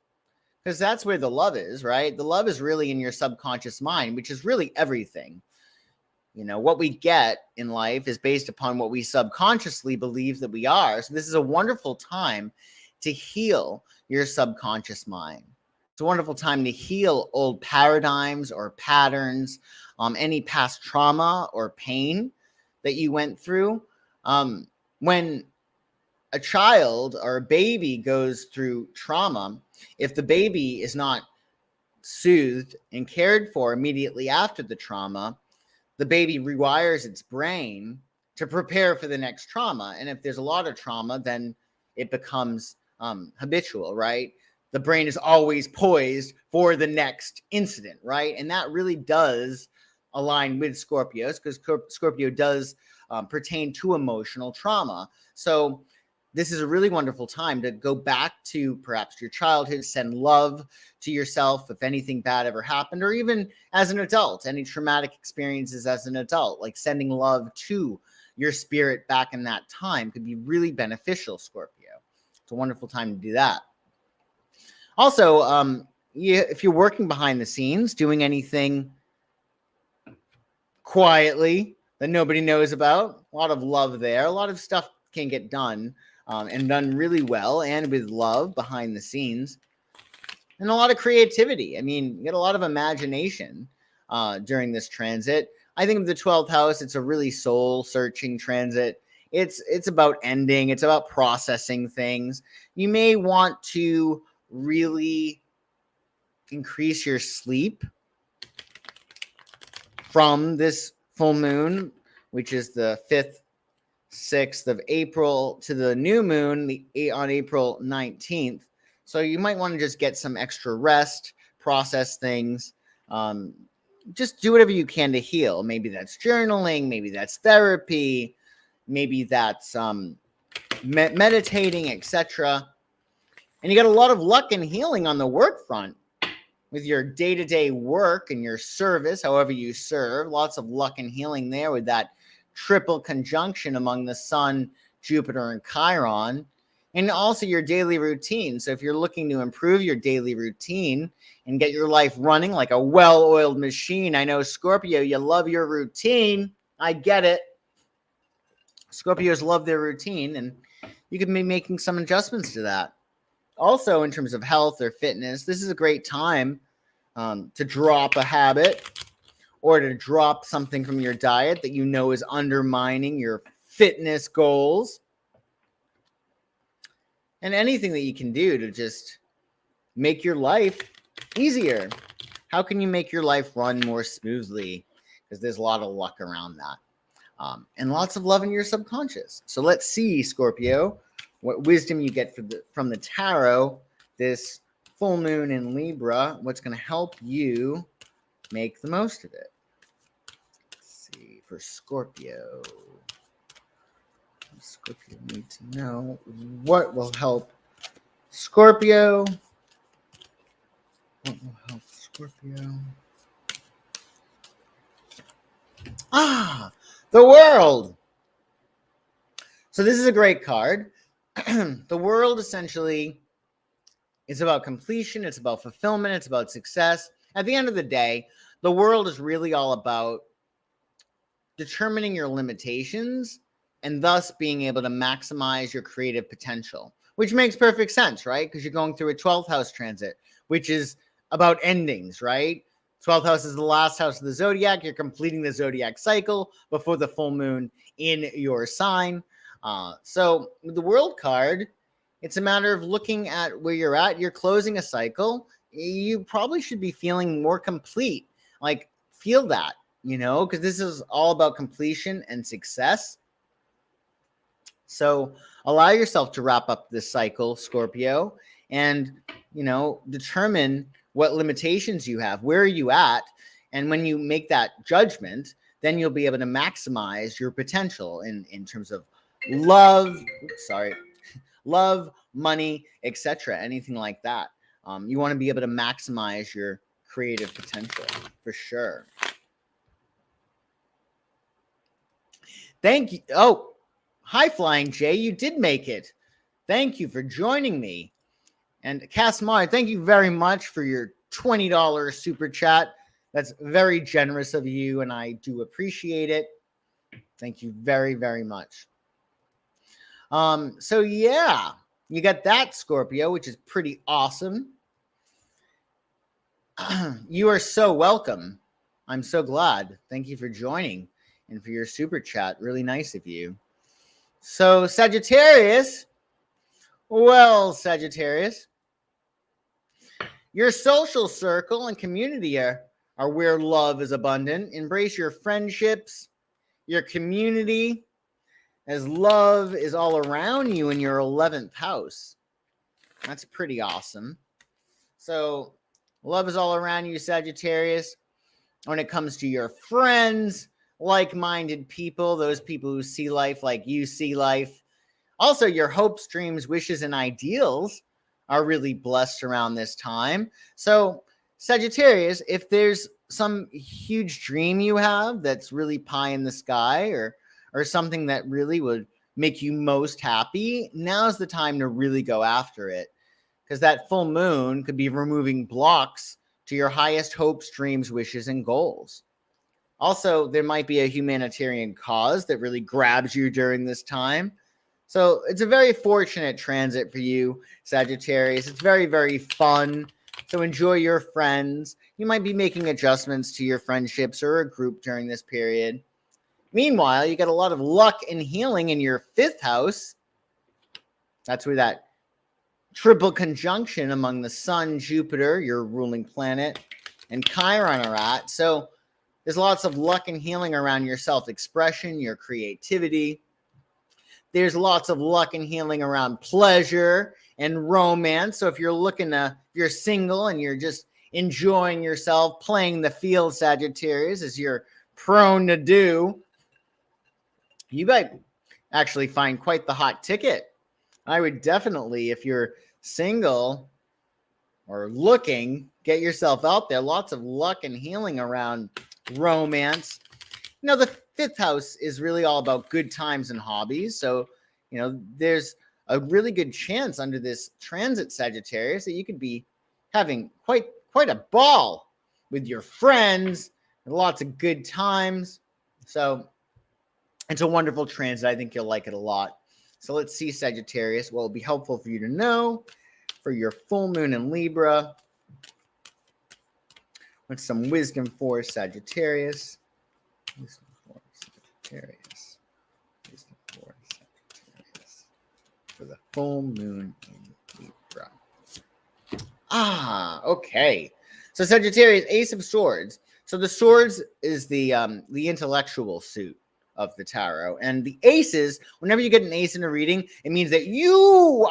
because that's where the love is, right? The love is really in your subconscious mind, which is really everything. What we get in life is based upon what we subconsciously believe that we are. So this is a wonderful time to heal your subconscious mind. It's a wonderful time to heal old paradigms or patterns, any past trauma or pain that you went through. When a child or a baby goes through trauma, if the baby is not soothed and cared for immediately after the trauma, the baby rewires its brain to prepare for the next trauma. And if there's a lot of trauma, then it becomes habitual, right? The brain is always poised for the next incident, right? And that really does align with Scorpios, because Scorpio does pertain to emotional trauma. So this is a really wonderful time to go back to perhaps your childhood, send love to yourself if anything bad ever happened, or even as an adult, any traumatic experiences as an adult, like sending love to your spirit back in that time could be really beneficial, Scorpio. It's a wonderful time to do that. Also, if you're working behind the scenes, doing anything quietly that nobody knows about, a lot of love there. A lot of stuff can get done and done really well and with love behind the scenes. And a lot of creativity. I mean, you get a lot of imagination during this transit. I think of the 12th house, it's a really soul-searching transit. It's about ending. It's about processing things. You may want to really increase your sleep. from this full moon, which is the 5th, 6th of April, to the new moon on April 19th. So you might want to just get some extra rest, process things, just do whatever you can to heal. Maybe that's journaling, maybe that's therapy, maybe that's meditating, etc. And you got a lot of luck and healing on the work front with your day-to-day work and your service, however you serve. Lots of luck and healing there with that triple conjunction among the Sun, Jupiter, and Chiron. And also your daily routine. So if you're looking to improve your daily routine and get your life running like a well-oiled machine, I know, Scorpio, you love your routine. I get it. Scorpios love their routine, and you can be making some adjustments to that. Also, in terms of health or fitness, this is a great time to drop a habit or to drop something from your diet that you know is undermining your fitness goals. And anything that you can do to just make your life easier. How can you make your life run more smoothly? Because there's a lot of luck around that. And lots of love in your subconscious. So let's see, Scorpio, what wisdom you get from the tarot, this full moon in Libra, what's going to help you make the most of it. Let's see, for Scorpio. Scorpio need to know what will help Scorpio. What will help Scorpio? The World. So this is a great card. The World essentially is about completion. It's about fulfillment. It's about success. At the end of the day, the World is really all about determining your limitations and thus being able to maximize your creative potential, which makes perfect sense, right? Because you're going through a 12th house transit, which is about endings, right? 12th house is the last house of the zodiac. You're completing the zodiac cycle before the full moon in your sign. So with the World card, it's a matter of looking at where you're at. You're closing a cycle. You probably should be feeling more complete. Like, feel that, because this is all about completion and success. So allow yourself to wrap up this cycle, Scorpio, and, determine what limitations you have. Where are you at? And when you make that judgment, then you'll be able to maximize your potential in terms of love, money, etc., anything like that. You want to be able to maximize your creative potential for sure. Thank you. Oh, hi, Flying Jay. You did make it. Thank you for joining me. And Casimar, thank you very much for your $20 super chat. That's very generous of you, and I do appreciate it. Thank you very, very much. So yeah, you got that, Scorpio, which is pretty awesome. You are so welcome. I'm so glad. Thank you for joining and for your super chat. Really nice of you. So Sagittarius, well, Sagittarius, your social circle and community are where love is abundant. Embrace your friendships, your community, as love is all around you in your 11th house. That's pretty awesome. So love is all around you, Sagittarius. When it comes to your friends, like-minded people, those people who see life like you see life. Also, your hopes, dreams, wishes, and ideals are really blessed around this time. So, Sagittarius, if there's some huge dream you have that's really pie in the sky or something that really would make you most happy, now's the time to really go after it. Because that full moon could be removing blocks to your highest hopes, dreams, wishes, and goals. Also, there might be a humanitarian cause that really grabs you during this time. So it's a very fortunate transit for you, Sagittarius. It's very, very fun. So enjoy your friends. You might be making adjustments to your friendships or a group during this period. Meanwhile, you got a lot of luck and healing in your 5th house. That's where that triple conjunction among the Sun, Jupiter, your ruling planet, and Chiron are at. So There's lots of luck and healing around your self-expression, your creativity. There's lots of luck and healing around pleasure and romance. So if you're single and you're just enjoying yourself, playing the field, Sagittarius, as you're prone to do, you might actually find quite the hot ticket. I would definitely, if you're single or looking, get yourself out there. Lots of luck and healing around romance. The fifth house is really all about good times and hobbies. So, there's a really good chance under this transit, Sagittarius, that you could be having quite a ball with your friends and lots of good times. So it's a wonderful transit. I think you'll like it a lot. So let's see, Sagittarius, what will be helpful for you to know for your full moon in Libra. With some wisdom for Sagittarius. Wisdom for Sagittarius. Wisdom for Sagittarius. For the full moon in Libra. Okay. So Sagittarius, Ace of Swords. So the swords is the intellectual suit of the tarot, and the aces, whenever you get an ace in a reading, it means that you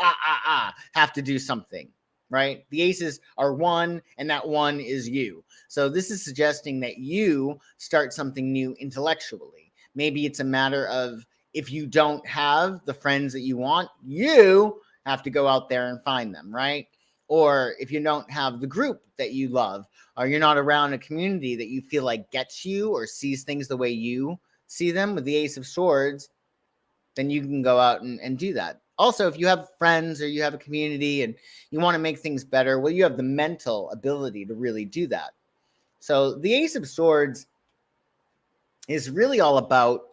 have to do something, right? The aces are one, and that one is you. So this is suggesting that you start something new intellectually. Maybe it's a matter of, if you don't have the friends that you want, you have to go out there and find them, right? Or if you don't have the group that you love, or you're not around a community that you feel like gets you or sees things the way you see them with the Ace of Swords, then you can go out and do that. Also, if you have friends or you have a community and you want to make things better, well, you have the mental ability to really do that. So the Ace of Swords is really all about,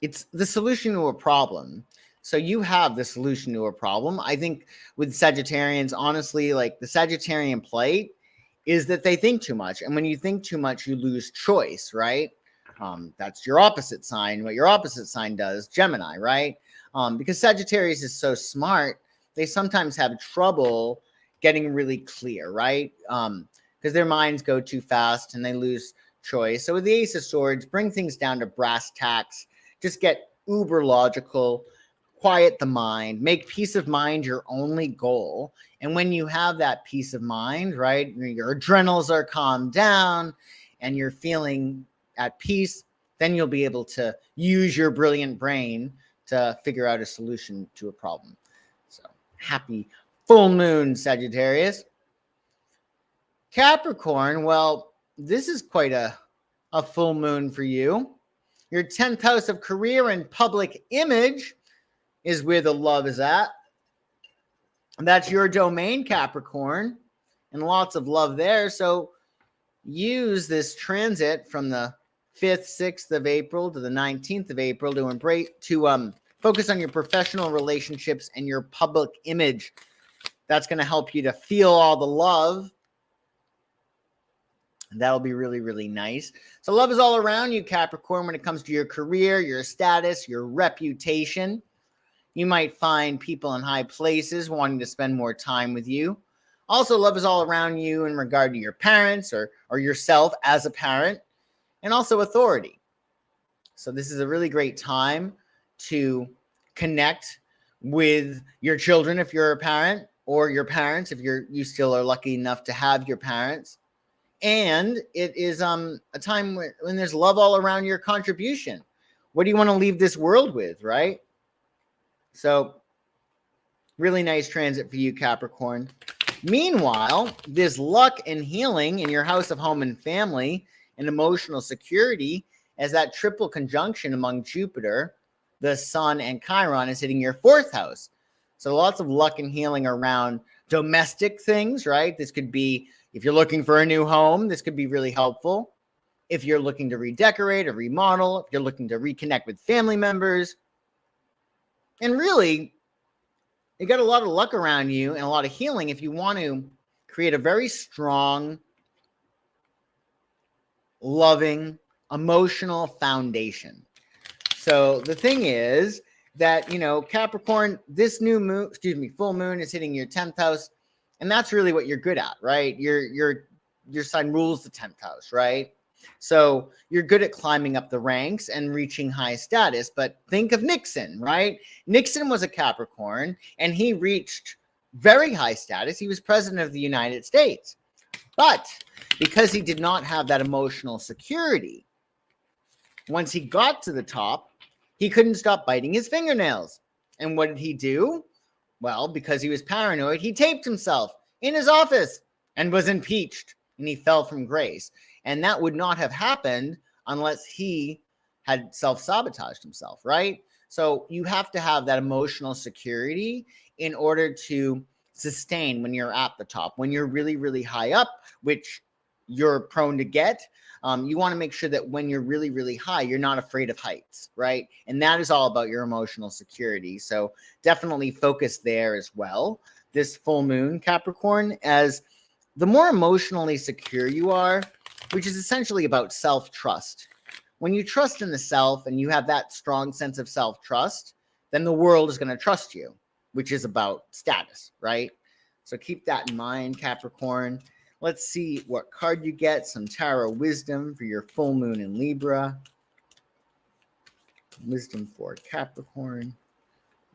it's the solution to a problem. So you have the solution to a problem. I think with Sagittarians, honestly, like the Sagittarian plight is that they think too much. And when you think too much, you lose choice, right? That's your opposite sign. What your opposite sign does, Gemini, right? Because Sagittarius is so smart, they sometimes have trouble getting really clear, right? Because their minds go too fast and they lose choice. So with the Ace of Swords, bring things down to brass tacks. Just get uber logical, quiet the mind, make peace of mind your only goal. And when you have that peace of mind, right, your adrenals are calmed down and you're feeling at peace, then you'll be able to use your brilliant brain to figure out a solution to a problem. So happy full moon, Sagittarius. Capricorn, well, this is quite a full moon for you. Your 10th house of career and public image is where the love is at. And that's your domain, Capricorn, and lots of love there. So use this transit from the 5th, 6th of April to the 19th of April to focus on your professional relationships and your public image. That's going to help you to feel all the love. And that'll be really, really nice. So love is all around you, Capricorn, when it comes to your career, your status, your reputation. You might find people in high places wanting to spend more time with you. Also, love is all around you in regard to your parents or yourself as a parent, and also authority. So this is a really great time to connect with your children if you're a parent, or your parents if you still are lucky enough to have your parents. And it is a time when there's love all around your contribution. What do you want to leave this world with, right? So really nice transit for you, Capricorn. Meanwhile, there's luck and healing in your house of home and family and emotional security, as that triple conjunction among Jupiter, the Sun, and Chiron is hitting your 4th house. So lots of luck and healing around domestic things, right? This could be, if you're looking for a new home, this could be really helpful. If you're looking to redecorate or remodel, if you're looking to reconnect with family members. And really, you got a lot of luck around you and a lot of healing if you want to create a very strong, loving, emotional foundation. So the thing is that, Capricorn, this full moon is hitting your 10th house, and that's really what you're good at, right? Your sign rules the 10th house, right? So you're good at climbing up the ranks and reaching high status. But think of Nixon, right? Nixon was a Capricorn and he reached very high status. He was president of the United States. But because he did not have that emotional security, once he got to the top, he couldn't stop biting his fingernails. And what did he do? Well, because he was paranoid, he taped himself in his office and was impeached, and he fell from grace. And that would not have happened unless he had self-sabotaged himself, right? So you have to have that emotional security in order to sustain when you're at the top. When you're really, really high up, which you're prone to get, you want to make sure that when you're really, really high, you're not afraid of heights, right? And that is all about your emotional security. So definitely focus there as well. This full moon, Capricorn, as the more emotionally secure you are, which is essentially about self-trust. When you trust in the self and you have that strong sense of self-trust, then the world is going to trust you, which is about status, right? So keep that in mind, Capricorn. Let's see what card you get. Some tarot wisdom for your full moon in Libra. Wisdom for Capricorn.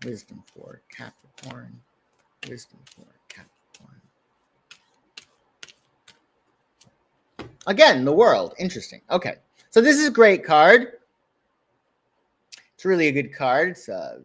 Wisdom for Capricorn. Wisdom for Capricorn. Again, the world. Interesting. Okay. So this is a great card. It's really a good card. It's the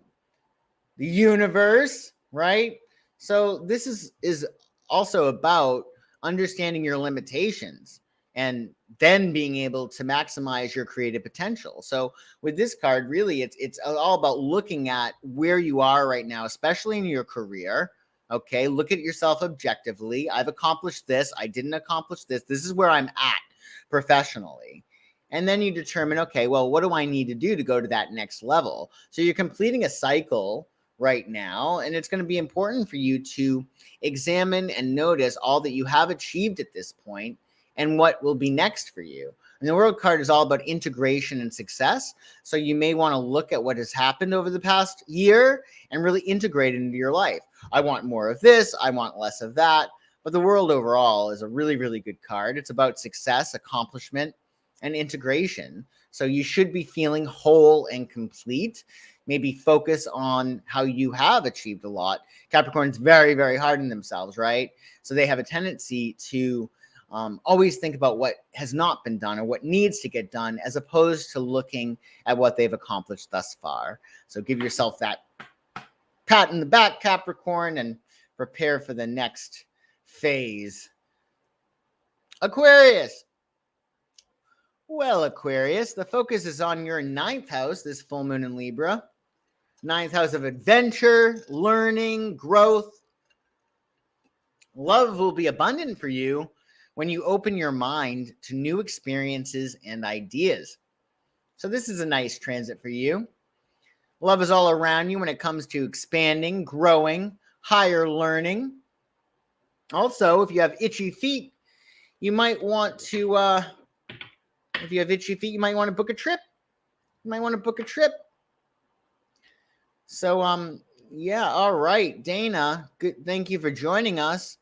universe, right? So this is also about understanding your limitations and then being able to maximize your creative potential. So with this card, really, it's all about looking at where you are right now, especially in your career. Okay, look at yourself objectively. I've accomplished this. I didn't accomplish this. This is where I'm at professionally. And then you determine, okay, well, what do I need to do to go to that next level? So you're completing a cycle right now, and it's going to be important for you to examine and notice all that you have achieved at this point and what will be next for you. And the World card is all about integration and success. So you may want to look at what has happened over the past year and really integrate it into your life. I want more of this. I want less of that. But the World overall is a really, really good card. It's about success, accomplishment, and integration. So you should be feeling whole and complete. Maybe focus on how you have achieved a lot. Capricorn's very, very hard on themselves, right? So they have a tendency to always think about what has not been done or what needs to get done, as opposed to looking at what they've accomplished thus far. So give yourself that pat in the back, Capricorn, and prepare for the next phase. Aquarius. Well, Aquarius, the focus is on your 9th house, this full moon in Libra. 9th house of adventure, learning, growth. Love will be abundant for you when you open your mind to new experiences and ideas. So this is a nice transit for you. Love is all around you when it comes to expanding, growing, higher learning. Also, if you have itchy feet, you might want to, book a trip. You might want to book a trip. So, yeah, all right, Dana, good. Thank you for joining us.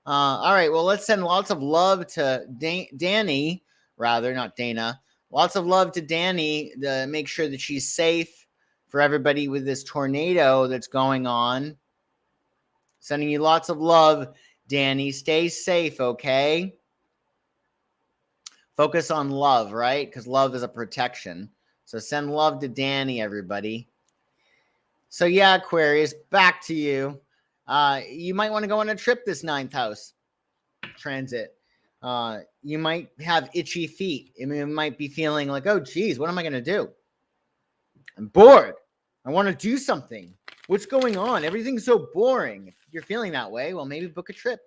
All right, well, let's send lots of love to Danny, rather, not Dana. Lots of love to Danny to make sure that she's safe for everybody with this tornado that's going on. Sending you lots of love, Danny. Stay safe, okay? Focus on love, right? Because love is a protection. So send love to Danny, everybody. So yeah, Aquarius, back to you. You might want to go on a trip this 9th house transit. You might have itchy feet. I mean, it might be feeling like, oh, geez, what am I going to do? I'm bored. I want to do something. What's going on? Everything's so boring. If you're feeling that way, well, maybe book a trip.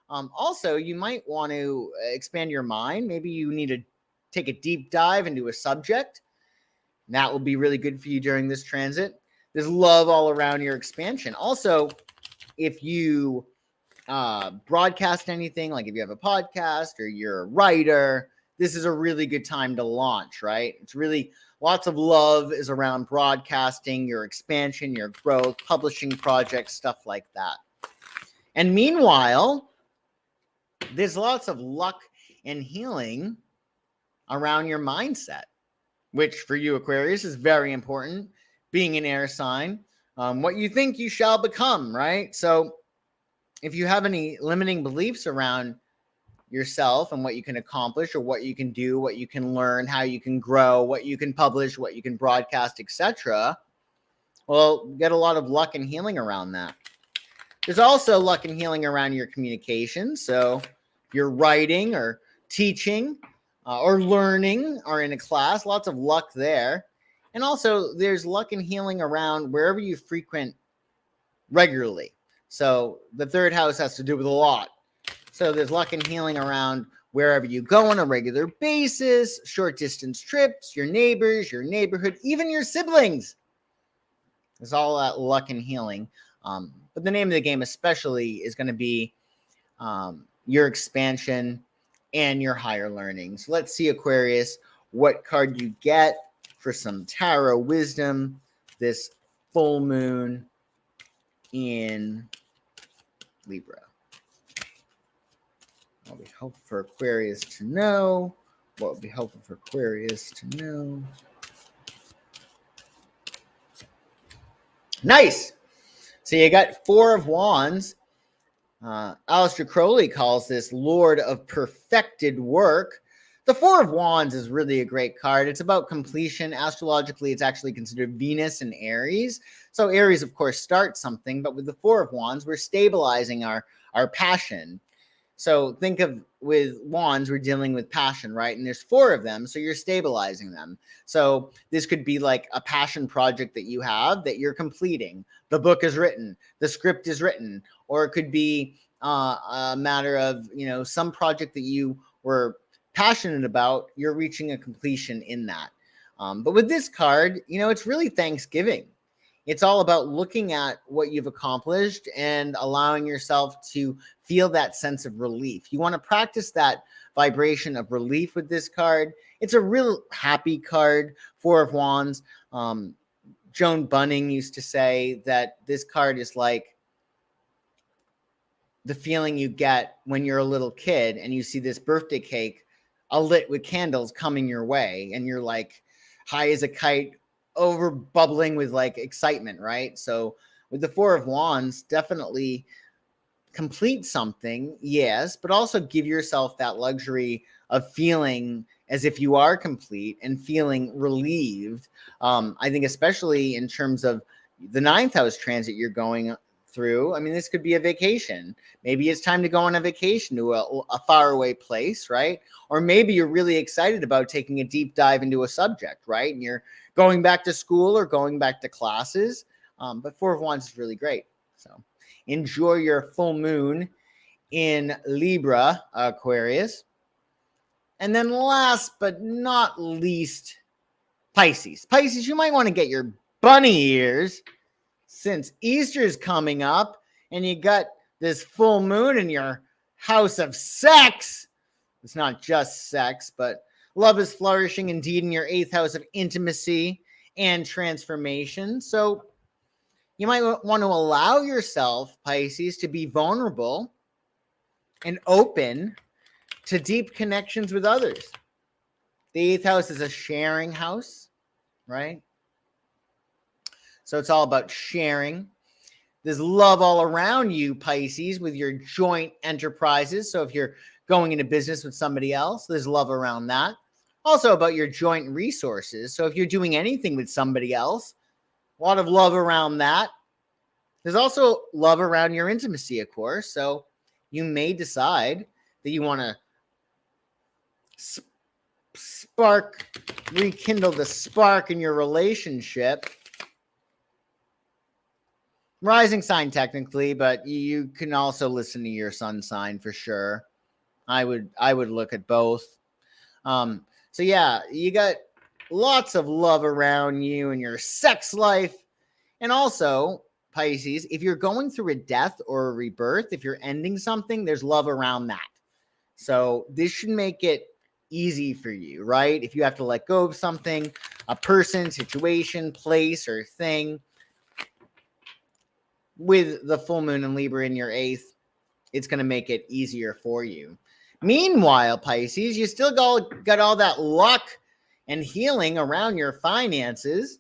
Also, you might want to expand your mind. Maybe you need to take a deep dive into a subject. That will be really good for you during this transit. There's love all around your expansion. Also, if you broadcast anything, like if you have a podcast or you're a writer, this is a really good time to launch, right? It's really lots of love is around broadcasting, your expansion, your growth, publishing projects, stuff like that. And meanwhile, there's lots of luck and healing around your mindset, which for you, Aquarius, is very important. Being an air sign, what you think you shall become, right? So if you have any limiting beliefs around yourself and what you can accomplish or what you can do, what you can learn, how you can grow, what you can publish, what you can broadcast, etc., well, get a lot of luck and healing around that. There's also luck and healing around your communication. So if you're writing or teaching or learning or in a class, lots of luck there. And also there's luck and healing around wherever you frequent regularly. So the third house has to do with a lot. So there's luck and healing around wherever you go on a regular basis, short distance trips, your neighbors, your neighborhood, even your siblings. There's all that luck and healing. But the name of the game especially is going to be your expansion and your higher learning. So let's see, Aquarius, what card you get for some tarot wisdom this full moon in Libra. What would be helpful for Aquarius to know? What would be helpful for Aquarius to know? Nice. So you got Four of Wands. Aleister Crowley calls this Lord of Perfected Work. The Four of Wands is really a great card. It's about completion. Astrologically, it's actually considered Venus and Aries. So Aries, of course, starts something, but with the Four of Wands, we're stabilizing our passion. So think of with wands, we're dealing with passion, right? And there's four of them, so you're stabilizing them. So this could be like a passion project that you have that you're completing. The book is written, the script is written, or it could be a matter of, some project that you were passionate about, you're reaching a completion in that. But with this card, it's really Thanksgiving. It's all about looking at what you've accomplished and allowing yourself to feel that sense of relief. You want to practice that vibration of relief with this card. It's a real happy card, Four of Wands. Joan Bunning used to say that this card is like the feeling you get when you're a little kid and you see this birthday cake lit with candles coming your way, and you're like high as a kite, over bubbling with like excitement, right? So with the Four of Wands, definitely complete something, yes, but also give yourself that luxury of feeling as if you are complete and feeling relieved. I think especially in terms of the 9th house transit you're going through. I mean, this could be a vacation. Maybe it's time to go on a vacation to a faraway place, right? Or maybe you're really excited about taking a deep dive into a subject, right? And you're going back to school or going back to classes. But Four of Wands is really great. So enjoy your full moon in Libra, Aquarius. And then last but not least, Pisces. Pisces, you might want to get your bunny ears since Easter is coming up and you got this full moon in your house of sex. It's not just sex, but love is flourishing indeed in your 8th house of intimacy and transformation. So you might want to allow yourself, Pisces, to be vulnerable and open to deep connections with others. The 8th house is a sharing house, right? So it's all about sharing. There's love all around you, Pisces, with your joint enterprises. So if you're going into business with somebody else, there's love around that. Also about your joint resources. So if you're doing anything with somebody else, a lot of love around that. There's also love around your intimacy, of course. So you may decide that you want to rekindle the spark in your relationship. Rising sign technically, but you can also listen to your sun sign for sure. I would look at both. So yeah, you got lots of love around you in your sex life. And also, Pisces, if you're going through a death or a rebirth, if you're ending something, there's love around that. So this should make it easy for you, right? If you have to let go of something, a person, situation, place, or thing, with the full moon and Libra in your 8th, it's going to make it easier for you. Meanwhile, Pisces, you still got all that luck and healing around your finances.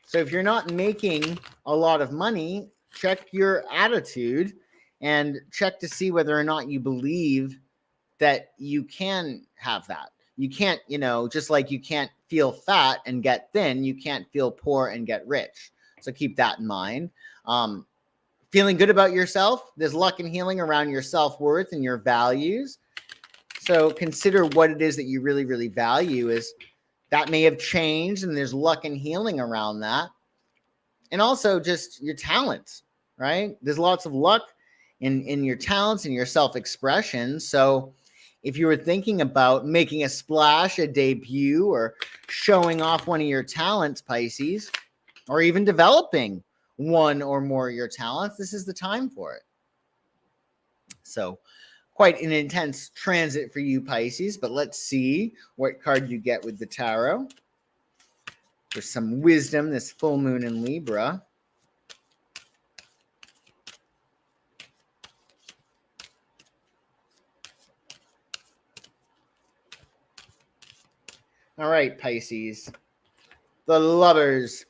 So if you're not making a lot of money, check your attitude and check to see whether or not you believe that you can have that. You can't, just like you can't feel fat and get thin, you can't feel poor and get rich. So keep that in mind. Feeling good about yourself. There's luck and healing around your self-worth and your values. So consider what it is that you really, really value. Is that may have changed, and there's luck and healing around that. And also just your talents, right? There's lots of luck in your talents and your self-expression. So if you were thinking about making a splash, a debut, or showing off one of your talents, Pisces, or even developing one or more of your talents, this is the time for it. So quite an intense transit for you, Pisces, but let's see what card you get with the tarot. For some wisdom, this full moon in Libra. All right, Pisces, the Lovers.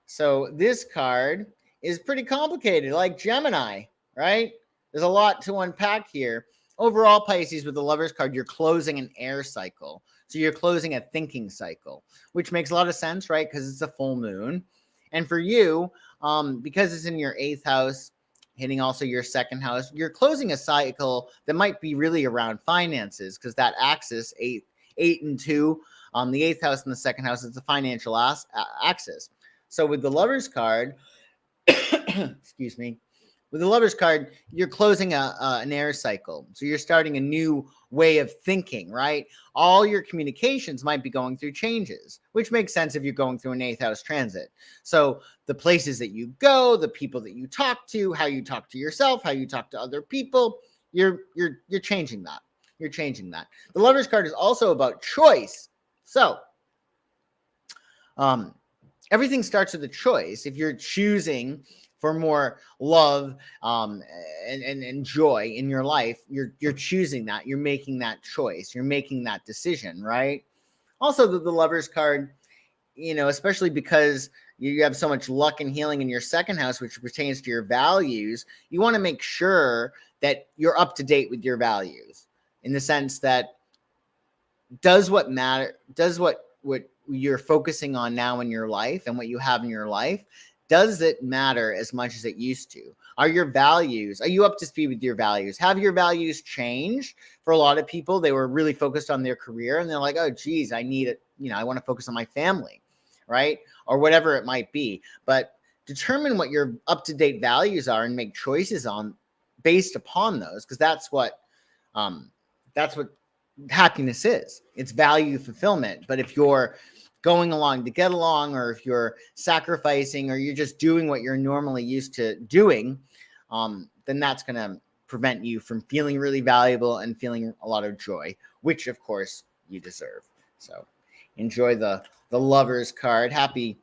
So this card is pretty complicated, like Gemini, right? There's a lot to unpack here. Overall, Pisces, with the Lovers card, you're closing an air cycle. So you're closing a thinking cycle, which makes a lot of sense, right? Because it's a full moon. And for you, because it's in your 8th house, hitting also your 2nd house, you're closing a cycle that might be really around finances, because that axis, 8 and 2, the 8th house and the 2nd house, is the financial axis. So with the Lovers card, excuse me, with the Lovers card, you're closing an air cycle. So you're starting a new way of thinking, right? All your communications might be going through changes, which makes sense if you're going through an 8th house transit. So the places that you go, the people that you talk to, how you talk to yourself, how you talk to other people, you're changing that. You're changing that. The Lovers card is also about choice. So, everything starts with a choice. If you're choosing for more love and joy in your life, you're choosing that. You're making that choice. You're making that decision, right? Also, the Lovers card, especially because you have so much luck and healing in your 2nd house, which pertains to your values, you want to make sure that you're up to date with your values, in the sense that does what you're focusing on now in your life and what you have in your life, does it matter as much as it used to? Are you up to speed with your values? Have your values changed? For a lot of people, they were really focused on their career and they're like, oh, geez, I need it. I want to focus on my family, right? Or whatever it might be. But determine what your up-to-date values are and make choices based upon those, because that's what happiness is. It's value fulfillment. But if you're going along to get along, or if you're sacrificing, or you're just doing what you're normally used to doing, then that's going to prevent you from feeling really valuable and feeling a lot of joy, which of course you deserve. So enjoy the Lovers card. Happy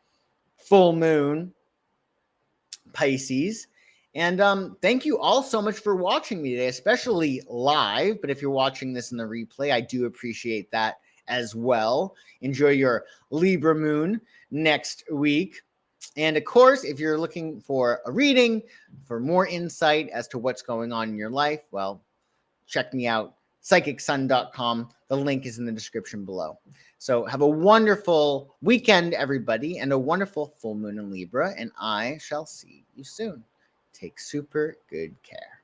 full moon, Pisces. And thank you all so much for watching me today, especially live. But if you're watching this in the replay, I do appreciate that as well. Enjoy your Libra moon next week. And of course, if you're looking for a reading, for more insight as to what's going on in your life, well, check me out, 𝐏𝐬𝐲𝐜𝐴. The link is in the description below. So have a wonderful weekend, everybody, and a wonderful full moon in Libra. And I shall see you soon. Take super good care.